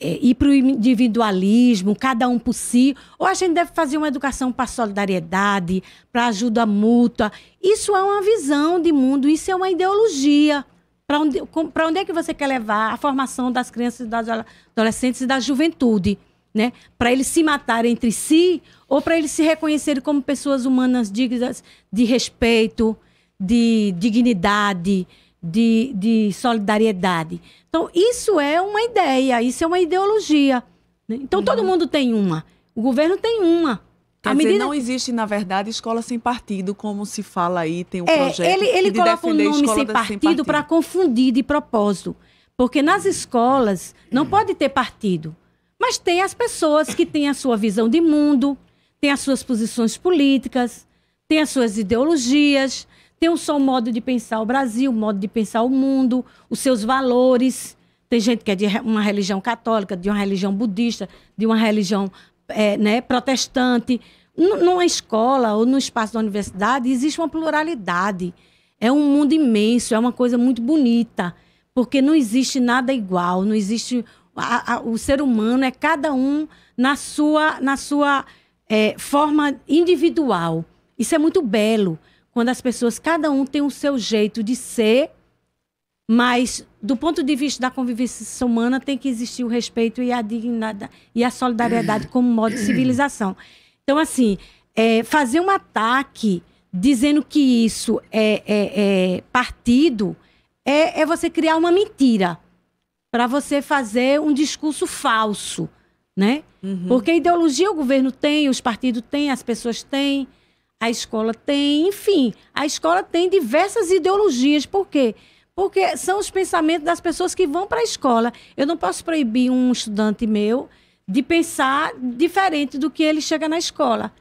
ir para o individualismo, cada um por si, ou a gente deve fazer uma educação para solidariedade, para ajuda mútua? Isso é uma visão de mundo, isso é uma ideologia. Para onde é que você quer levar a formação das crianças, dos adolescentes e da juventude, né? Para eles se matarem entre si ou para eles se reconhecerem como pessoas humanas dignas de respeito, de dignidade, de solidariedade. Então, isso é uma ideia, isso é uma ideologia, né? Então, todo mundo tem uma. O governo tem uma. Quer dizer, não existe, na verdade, escola sem partido, como se fala aí, tem um projeto ele coloca o nome sem partido para confundir de propósito. Porque nas escolas não pode ter partido. Mas tem as pessoas que têm a sua visão de mundo, têm as suas posições políticas, têm as suas ideologias, tem o seu modo de pensar o Brasil, o modo de pensar o mundo, os seus valores. Tem gente que é de uma religião católica, de uma religião budista, de uma religião protestante. Numa escola ou no espaço da universidade existe uma pluralidade. É um mundo imenso, é uma coisa muito bonita, porque não existe nada igual, não existe... o ser humano é cada um na sua forma individual. Isso é muito belo. Quando as pessoas, cada um tem o seu jeito de ser, mas do ponto de vista da convivência humana tem que existir o respeito e a dignidade e a solidariedade como modo de civilização. Então, assim, fazer um ataque dizendo que isso é partido é você criar uma mentira para você fazer um discurso falso, né? Porque a ideologia o governo tem, os partidos têm, as pessoas têm, a escola tem, enfim, a escola tem diversas ideologias. Por quê? Porque são os pensamentos das pessoas que vão para a escola. Eu não posso proibir um estudante meu de pensar diferente do que ele chega na escola,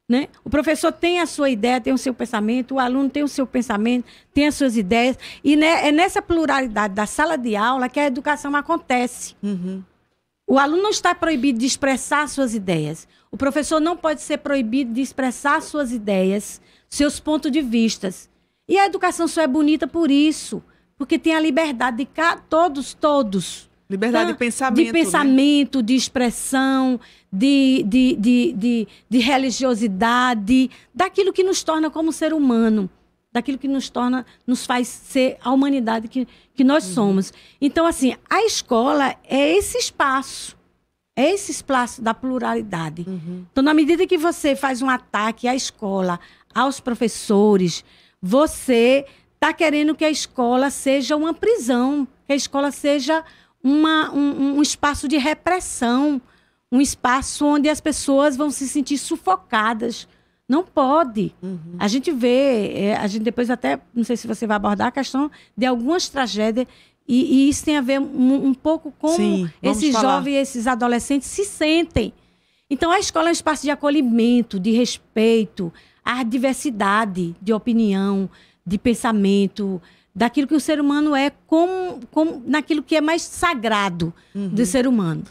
né? O professor tem a sua ideia, tem o seu pensamento, o aluno tem o seu pensamento, tem as suas ideias. E é nessa pluralidade da sala de aula que a educação acontece. O aluno não está proibido de expressar suas ideias. O professor não pode ser proibido de expressar suas ideias, seus pontos de vista. E a educação só é bonita por isso, porque tem a liberdade de todos Liberdade de pensamento. De pensamento, de expressão, de religiosidade, daquilo que nos torna como ser humano, daquilo que nos faz ser a humanidade que nós somos. Então, assim, a escola é esse espaço da pluralidade. Então, na medida que você faz um ataque à escola, aos professores, você está querendo que a escola seja uma prisão, que a escola seja um espaço de repressão, um espaço onde as pessoas vão se sentir sufocadas. Não pode. A gente vê, a gente depois até, não sei se você vai abordar a questão de algumas tragédias, e isso tem a ver um pouco com esses jovens, esses adolescentes se sentem. Então, a escola é um espaço de acolhimento, de respeito, à diversidade de opinião, de pensamento, daquilo que o ser humano é, naquilo que é mais sagrado do ser humano.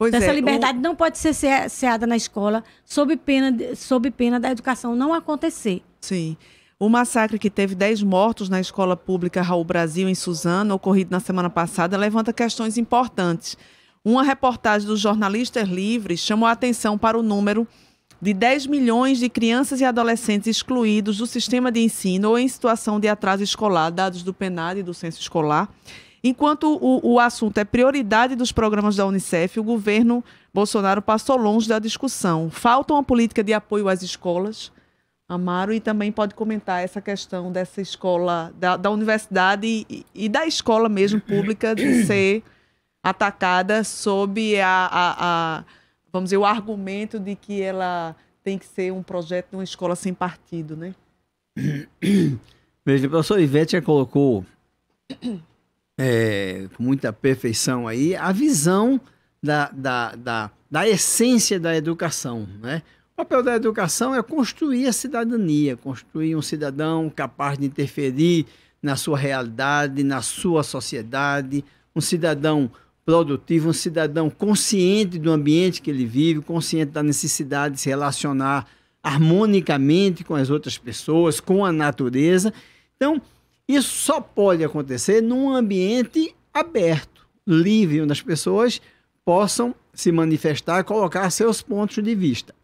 Então, essa liberdade não pode ser ceada na escola sob pena da educação não acontecer. Sim. O massacre que teve 10 mortos na escola pública Raul Brasil, em Suzano, ocorrido na semana passada, levanta questões importantes. Uma reportagem dos Jornalistas Livres chamou a atenção para o número de 10 milhões de crianças e adolescentes excluídos do sistema de ensino ou em situação de atraso escolar, dados do PNAD e do Censo Escolar. Enquanto o assunto é prioridade dos programas da Unicef, o governo Bolsonaro passou longe da discussão. Falta uma política de apoio às escolas, Amaro, e também pode comentar essa questão dessa escola, da universidade e da escola mesmo pública de ser atacada sob vamos dizer, o argumento de que ela tem que ser um projeto de uma escola sem partido, né? Veja, a professora Ivete já colocou com muita perfeição aí a visão da essência da educação, né? O papel da educação é construir a cidadania, construir um cidadão capaz de interferir na sua realidade, na sua sociedade, um cidadão produtivo, um cidadão consciente do ambiente que ele vive, consciente da necessidade de se relacionar harmonicamente com as outras pessoas, com a natureza. Então, isso só pode acontecer num ambiente aberto, livre, onde as pessoas possam se manifestar e colocar seus pontos de vista.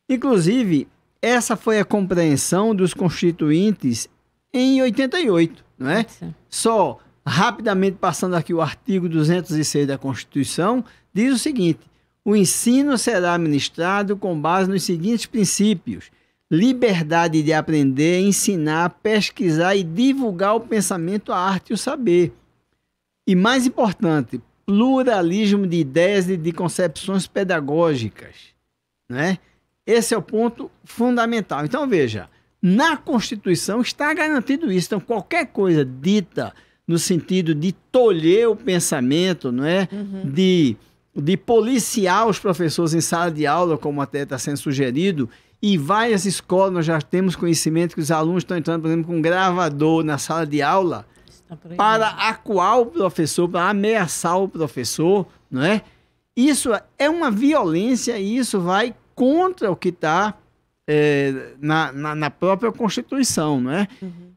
Inclusive, essa foi a compreensão dos constituintes em 88, não é? Só rapidamente passando aqui o artigo 206 da Constituição, diz o seguinte: o ensino será ministrado com base nos seguintes princípios: liberdade de aprender, ensinar, pesquisar e divulgar o pensamento, a arte e o saber. E mais importante, pluralismo de ideias e de concepções pedagógicas, né? Esse é o ponto fundamental. Então, veja, na Constituição está garantido isso. Então, qualquer coisa dita no sentido de tolher o pensamento, não é? De policiar os professores em sala de aula, como até está sendo sugerido, e várias escolas nós já temos conhecimento que os alunos estão entrando, por exemplo, com um gravador na sala de aula para acuar o professor, para ameaçar o professor, não é? Isso é uma violência e isso vai contra o que está na própria Constituição, não é?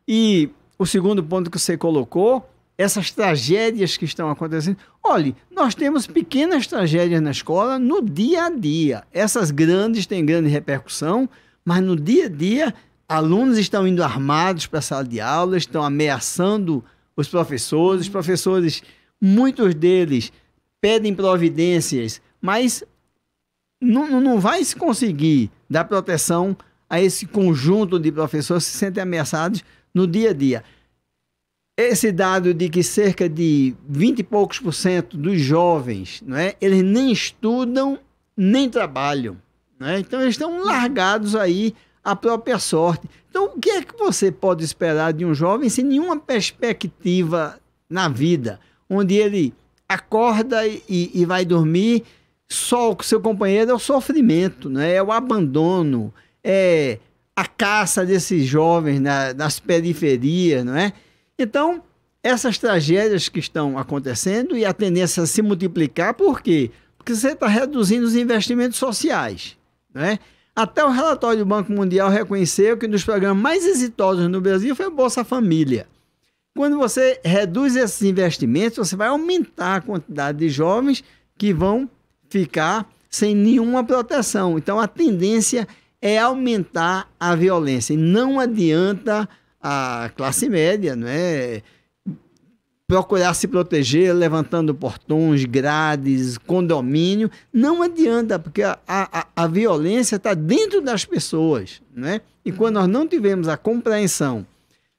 E o segundo ponto que você colocou, essas tragédias que estão acontecendo. Olha, nós temos pequenas tragédias na escola no dia a dia. Essas grandes têm grande repercussão, mas no dia a dia, alunos estão indo armados para a sala de aula, estão ameaçando os professores, muitos deles pedem providências, mas não vai se conseguir dar proteção a esse conjunto de professores que se sentem ameaçados no dia a dia. Esse dado de que cerca de 20 e poucos % dos jovens, não é, eles nem estudam, nem trabalham, não é? Então eles estão largados aí à própria sorte. Então o que é que você pode esperar de um jovem sem nenhuma perspectiva na vida, onde ele acorda e vai dormir, só o seu companheiro é o sofrimento, não é? É o abandono, é a caça desses jovens nas periferias, não é? Então, essas tragédias que estão acontecendo e a tendência a se multiplicar, por quê? Porque você está reduzindo os investimentos sociais, não é? Até o relatório do Banco Mundial reconheceu que um dos programas mais exitosos no Brasil foi o Bolsa Família. Quando você reduz esses investimentos, você vai aumentar a quantidade de jovens que vão ficar sem nenhuma proteção. Então, a tendência é aumentar a violência. E não adianta a classe média, né, procurar se proteger levantando portões, grades, condomínio. Não adianta, porque a violência está dentro das pessoas, né? E quando nós não tivermos a compreensão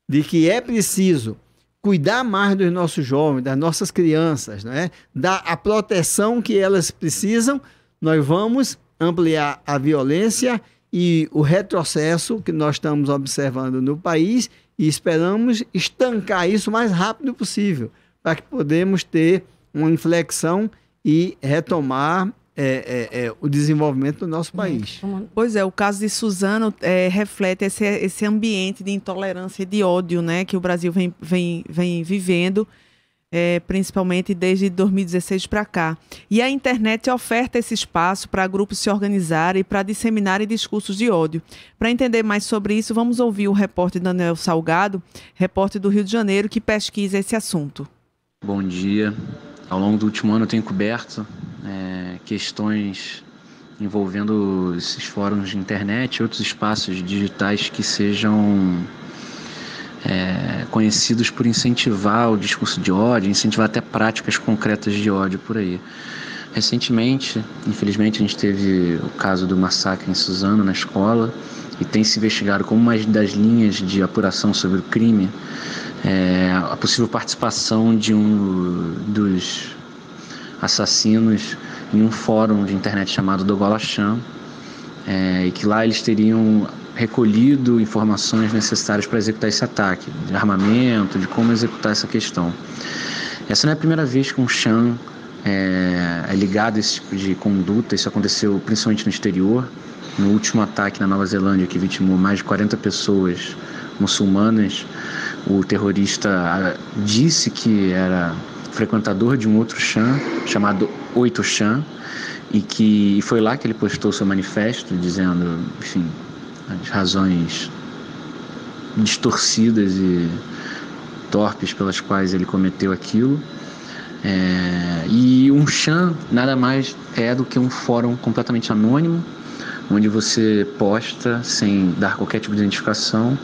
de que é preciso cuidar mais dos nossos jovens, das nossas crianças, né, dar a proteção que elas precisam, nós vamos ampliar a violência e o retrocesso que nós estamos observando no país e esperamos estancar isso o mais rápido possível, para que podemos ter uma inflexão e retomar o desenvolvimento do nosso país. Pois é, o caso de Suzano reflete esse ambiente de intolerância e de ódio, né, que o Brasil vem vivendo, principalmente desde 2016 para cá. E a internet oferta esse espaço para grupos se organizarem e para disseminarem discursos de ódio. Para entender mais sobre isso, vamos ouvir o repórter Daniel Salgado, repórter do Rio de Janeiro, que pesquisa esse assunto. Bom dia. Ao longo do último ano eu tenho coberto questões envolvendo esses fóruns de internet e outros espaços digitais que sejam conhecidos por incentivar o discurso de ódio, incentivar até práticas concretas de ódio por aí. Recentemente, infelizmente, a gente teve o caso do massacre em Suzano, na escola, e tem se investigado como uma das linhas de apuração sobre o crime a possível participação de um dos assassinos em um fórum de internet chamado Dogolachan, e que lá eles teriam recolhido informações necessárias para executar esse ataque, de armamento, de como executar essa questão. Essa não é a primeira vez que um Chan é ligado a esse tipo de conduta. Isso aconteceu principalmente no exterior. No último ataque na Nova Zelândia, que vitimou mais de 40 pessoas muçulmanas, o terrorista disse que era frequentador de um outro Chan, chamado 8chan, e foi lá que ele postou seu manifesto, dizendo, enfim, as razões distorcidas e torpes pelas quais ele cometeu aquilo. E um Chan nada mais é do que um fórum completamente anônimo, onde você posta sem dar qualquer tipo de identificação.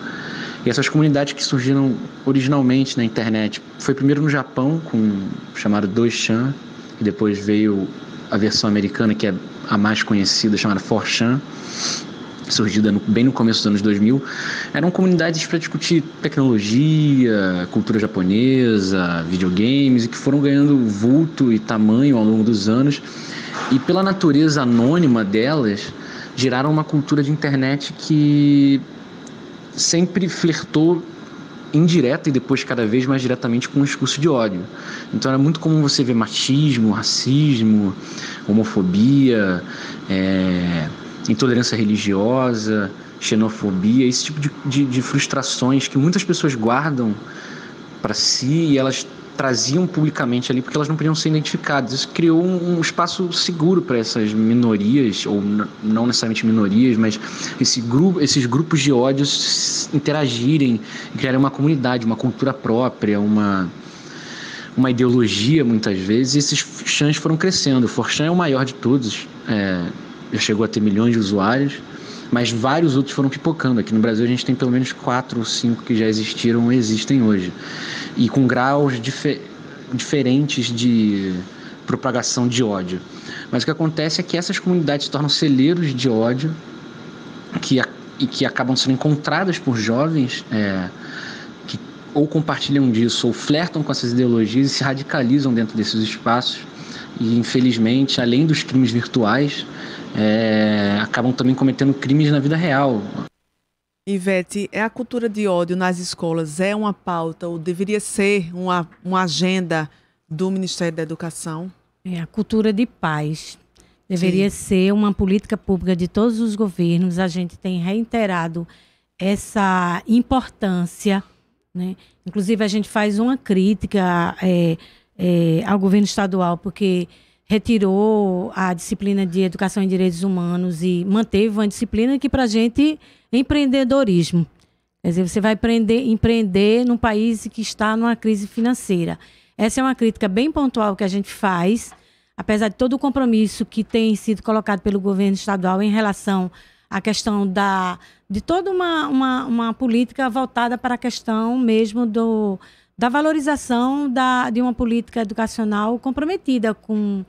E essas comunidades que surgiram originalmente na internet, foi primeiro no Japão, com o chamado 2chan, e depois veio a versão americana, que é a mais conhecida, chamada 4chan, surgida bem no começo dos anos 2000. Eram comunidades para discutir tecnologia, cultura japonesa, videogames, e que foram ganhando vulto e tamanho ao longo dos anos. E pela natureza anônima delas, geraram uma cultura de internet que sempre flertou indireta e depois cada vez mais diretamente com um discurso de ódio. Então era muito comum você ver machismo, racismo, homofobia, intolerância religiosa, xenofobia, esse tipo de frustrações que muitas pessoas guardam para si e elas traziam publicamente ali porque elas não podiam ser identificadas. Isso criou um espaço seguro para essas minorias, ou não necessariamente minorias, mas esses grupos de ódio interagirem e criarem uma comunidade, uma cultura própria, uma ideologia muitas vezes, e esses chans foram crescendo. O 4chan é o maior de todos, já chegou a ter milhões de usuários, mas vários outros foram pipocando. Aqui no Brasil a gente tem pelo menos 4 ou 5 que já existiram ou existem hoje, e com graus diferentes de propagação de ódio. Mas o que acontece é que essas comunidades se tornam celeiros de ódio que acabam sendo encontradas por jovens que ou compartilham disso ou flertam com essas ideologias e se radicalizam dentro desses espaços. E infelizmente, além dos crimes virtuais, acabam também cometendo crimes na vida real. Ivete, a cultura de ódio nas escolas é uma pauta ou deveria ser uma agenda do Ministério da Educação? A cultura de paz deveria ser uma política pública de todos os governos. A gente tem reiterado essa importância, né? Inclusive, a gente faz uma crítica ao governo estadual, porque retirou a disciplina de Educação em Direitos Humanos e manteve uma disciplina que, para a gente, é empreendedorismo. Quer dizer, você vai empreender num país que está numa crise financeira. Essa é uma crítica bem pontual que a gente faz, apesar de todo o compromisso que tem sido colocado pelo governo estadual em relação à questão de toda uma política voltada para a questão mesmo da valorização de uma política educacional comprometida com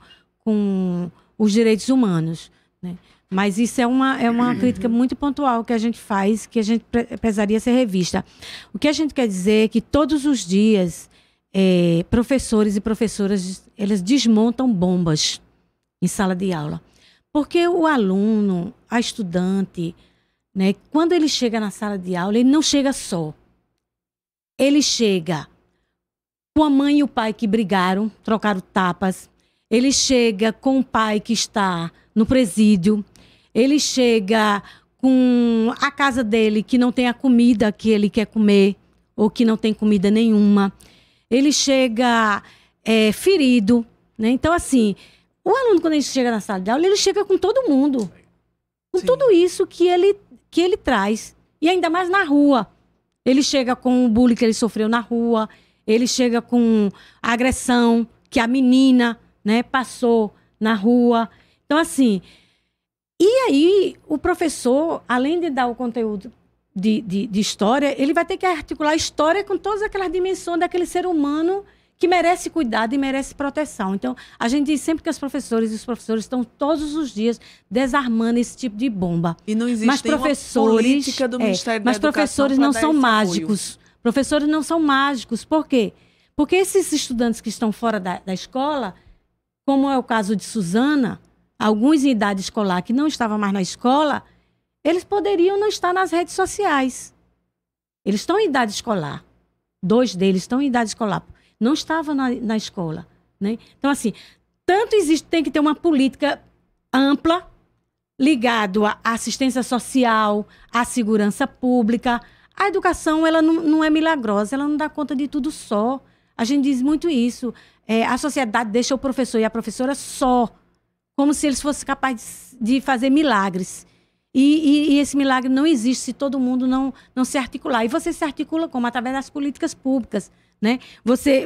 os direitos humanos, né? Mas isso é uma crítica muito pontual que a gente faz, que a gente precisaria ser revista. O que a gente quer dizer é que todos os dias professores e professoras eles desmontam bombas em sala de aula. Porque o aluno, a estudante, né, quando ele chega na sala de aula, ele não chega só. Ele chega com a mãe e o pai que brigaram, trocaram tapas. Ele chega com o pai que está no presídio. Ele chega com a casa dele que não tem a comida que ele quer comer ou que não tem comida nenhuma. Ele chega ferido, né? Então, assim, o aluno, quando ele chega na sala de aula, ele chega com todo mundo. Com tudo isso que ele traz. E ainda mais na rua. Ele chega com o bullying que ele sofreu na rua. Ele chega com a agressão que a menina, né, passou na rua. Então, assim... E aí, o professor, além de dar o conteúdo de história, ele vai ter que articular a história com todas aquelas dimensões daquele ser humano que merece cuidado e merece proteção. Então, a gente diz sempre que as professoras e os professores estão todos os dias desarmando esse tipo de bomba. E não existe uma política do Ministério da Educação. Mas professores não são mágicos. Apoio. Professores não são mágicos. Por quê? Porque esses estudantes que estão fora da escola, como é o caso de Suzana, alguns em idade escolar que não estavam mais na escola, eles poderiam não estar nas redes sociais. Eles estão em idade escolar. 2 deles estão em idade escolar. Não estavam na escola, né? Então, assim, tem que ter uma política ampla ligado à assistência social, à segurança pública. A educação, ela não é milagrosa, ela não dá conta de tudo só. A gente diz muito isso. A sociedade deixa o professor e a professora só, como se eles fossem capazes de fazer milagres. E esse milagre não existe se todo mundo não se articular. E você se articula como? Através das políticas públicas, né? Você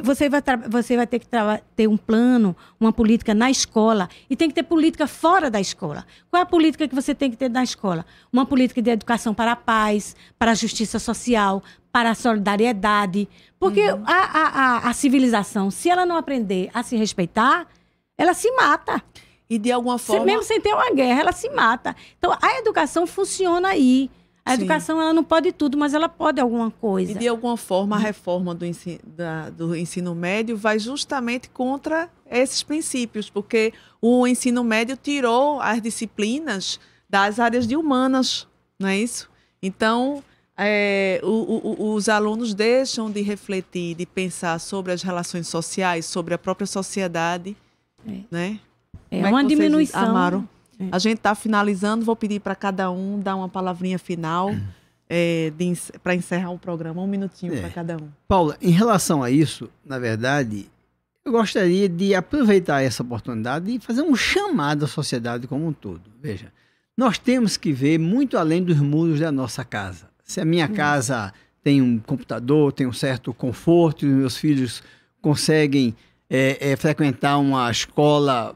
vai ter que ter um plano, uma política na escola, e tem que ter política fora da escola. Qual é a política que você tem que ter na escola? Uma política de educação para a paz, para a justiça social, para a solidariedade. Porque a civilização, se ela não aprender a se respeitar, ela se mata. E de alguma forma... Mesmo sem ter uma guerra, ela se mata. Então, a educação funciona aí. A educação, ela não pode tudo, mas ela pode alguma coisa. E de alguma forma, a reforma do ensino médio vai justamente contra esses princípios, porque o ensino médio tirou as disciplinas das áreas de humanas, não é isso? Então, os alunos deixam de refletir, de pensar sobre as relações sociais, sobre a própria sociedade, né? É uma diminuição. Amaro? A gente está finalizando, vou pedir para cada um dar uma palavrinha final para encerrar o programa. 1 minutinho para cada um. Paula, em relação a isso, na verdade, eu gostaria de aproveitar essa oportunidade e fazer um chamado à sociedade como um todo. Veja, nós temos que ver muito além dos muros da nossa casa. Se a minha casa tem um computador, tem um certo conforto, e os meus filhos conseguem frequentar uma escola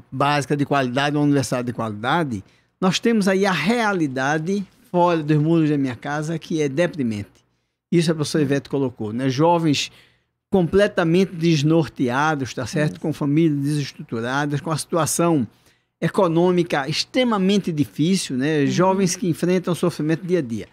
básica de qualidade, uma universidade de qualidade, nós temos aí a realidade fora dos muros da minha casa que é deprimente. Isso a professora Ivete colocou, né? Jovens completamente desnorteados, tá certo? Com famílias desestruturadas, com a situação econômica extremamente difícil, né? Jovens que enfrentam sofrimento dia a dia.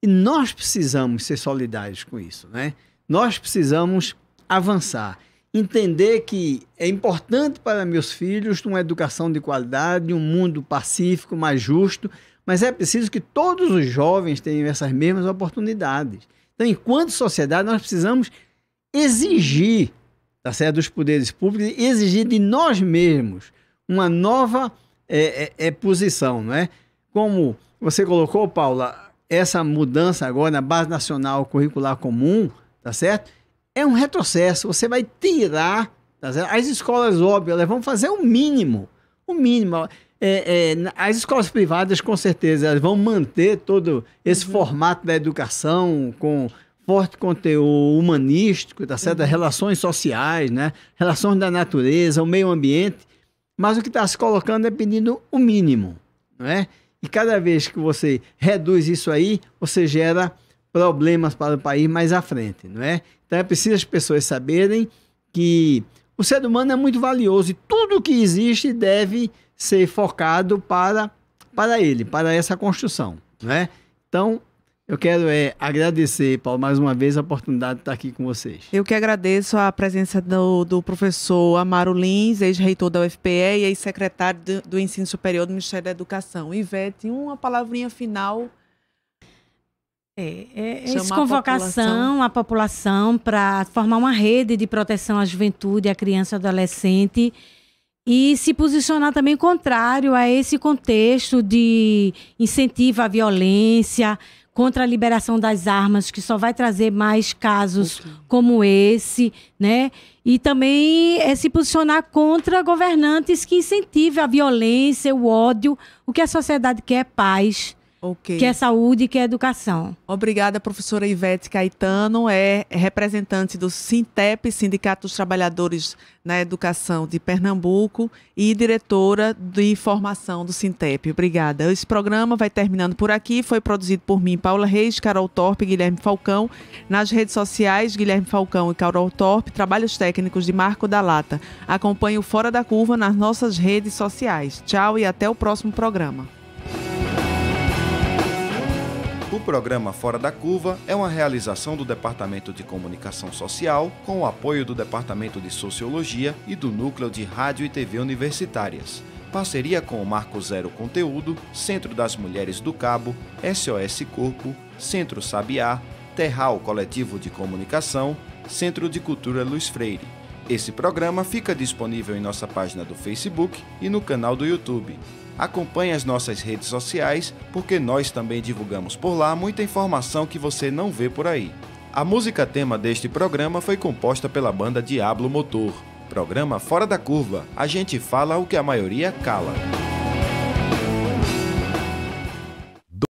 E nós precisamos ser solidários com isso, né? Nós precisamos avançar. Entender que é importante para meus filhos uma educação de qualidade, um mundo pacífico, mais justo, mas é preciso que todos os jovens tenham essas mesmas oportunidades. Então, enquanto sociedade, nós precisamos exigir, tá certo, dos poderes públicos, exigir de nós mesmos uma nova posição, não é? Como você colocou, Paula, essa mudança agora na Base Nacional Curricular Comum, tá certo? É um retrocesso, você vai tirar, tá certo? As escolas, óbvio, elas vão fazer o mínimo. As escolas privadas, com certeza, elas vão manter todo esse formato da educação com forte conteúdo humanístico, tá certo? Relações sociais, né? Relações da natureza, o meio ambiente, mas o que está se colocando é pedindo o mínimo, não é? E cada vez que você reduz isso aí, você gera problemas para o país mais à frente, não é? Então é preciso as pessoas saberem que o ser humano é muito valioso e tudo que existe deve ser focado para ele, para essa construção, não é? Então, eu quero agradecer, Paulo, mais uma vez a oportunidade de estar aqui com vocês. Eu que agradeço a presença do professor Amaro Lins, ex-reitor da UFPE e ex-secretário do Ensino Superior do Ministério da Educação. Ivete, uma palavrinha final. Convocação à população para formar uma rede de proteção à juventude, à criança e adolescente e se posicionar também contrário a esse contexto de incentivo à violência, contra a liberação das armas, que só vai trazer mais casos como esse, né? E também se posicionar contra governantes que incentivem a violência, o ódio. O que a sociedade quer é paz, quer saúde, quer educação. Obrigada, professora Ivete Caetano, é representante do Sintep, Sindicato dos Trabalhadores na Educação de Pernambuco, e diretora de formação do Sintep. Obrigada. Esse programa vai terminando por aqui. Foi produzido por mim, Paula Reis, Carol Torpe e Guilherme Falcão. Nas redes sociais, Guilherme Falcão e Carol Torpe. Trabalhos técnicos de Marco da Lata. Acompanhe o Fora da Curva nas nossas redes sociais. Tchau e até o próximo programa. O programa Fora da Curva é uma realização do Departamento de Comunicação Social com o apoio do Departamento de Sociologia e do Núcleo de Rádio e TV Universitárias. Parceria com o Marco Zero Conteúdo, Centro das Mulheres do Cabo, SOS Corpo, Centro Sabiá, Terral Coletivo de Comunicação, Centro de Cultura Luiz Freire. Esse programa fica disponível em nossa página do Facebook e no canal do YouTube. Acompanhe as nossas redes sociais, porque nós também divulgamos por lá muita informação que você não vê por aí. A música tema deste programa foi composta pela banda Diablo Motor. Programa Fora da Curva. A gente fala o que a maioria cala.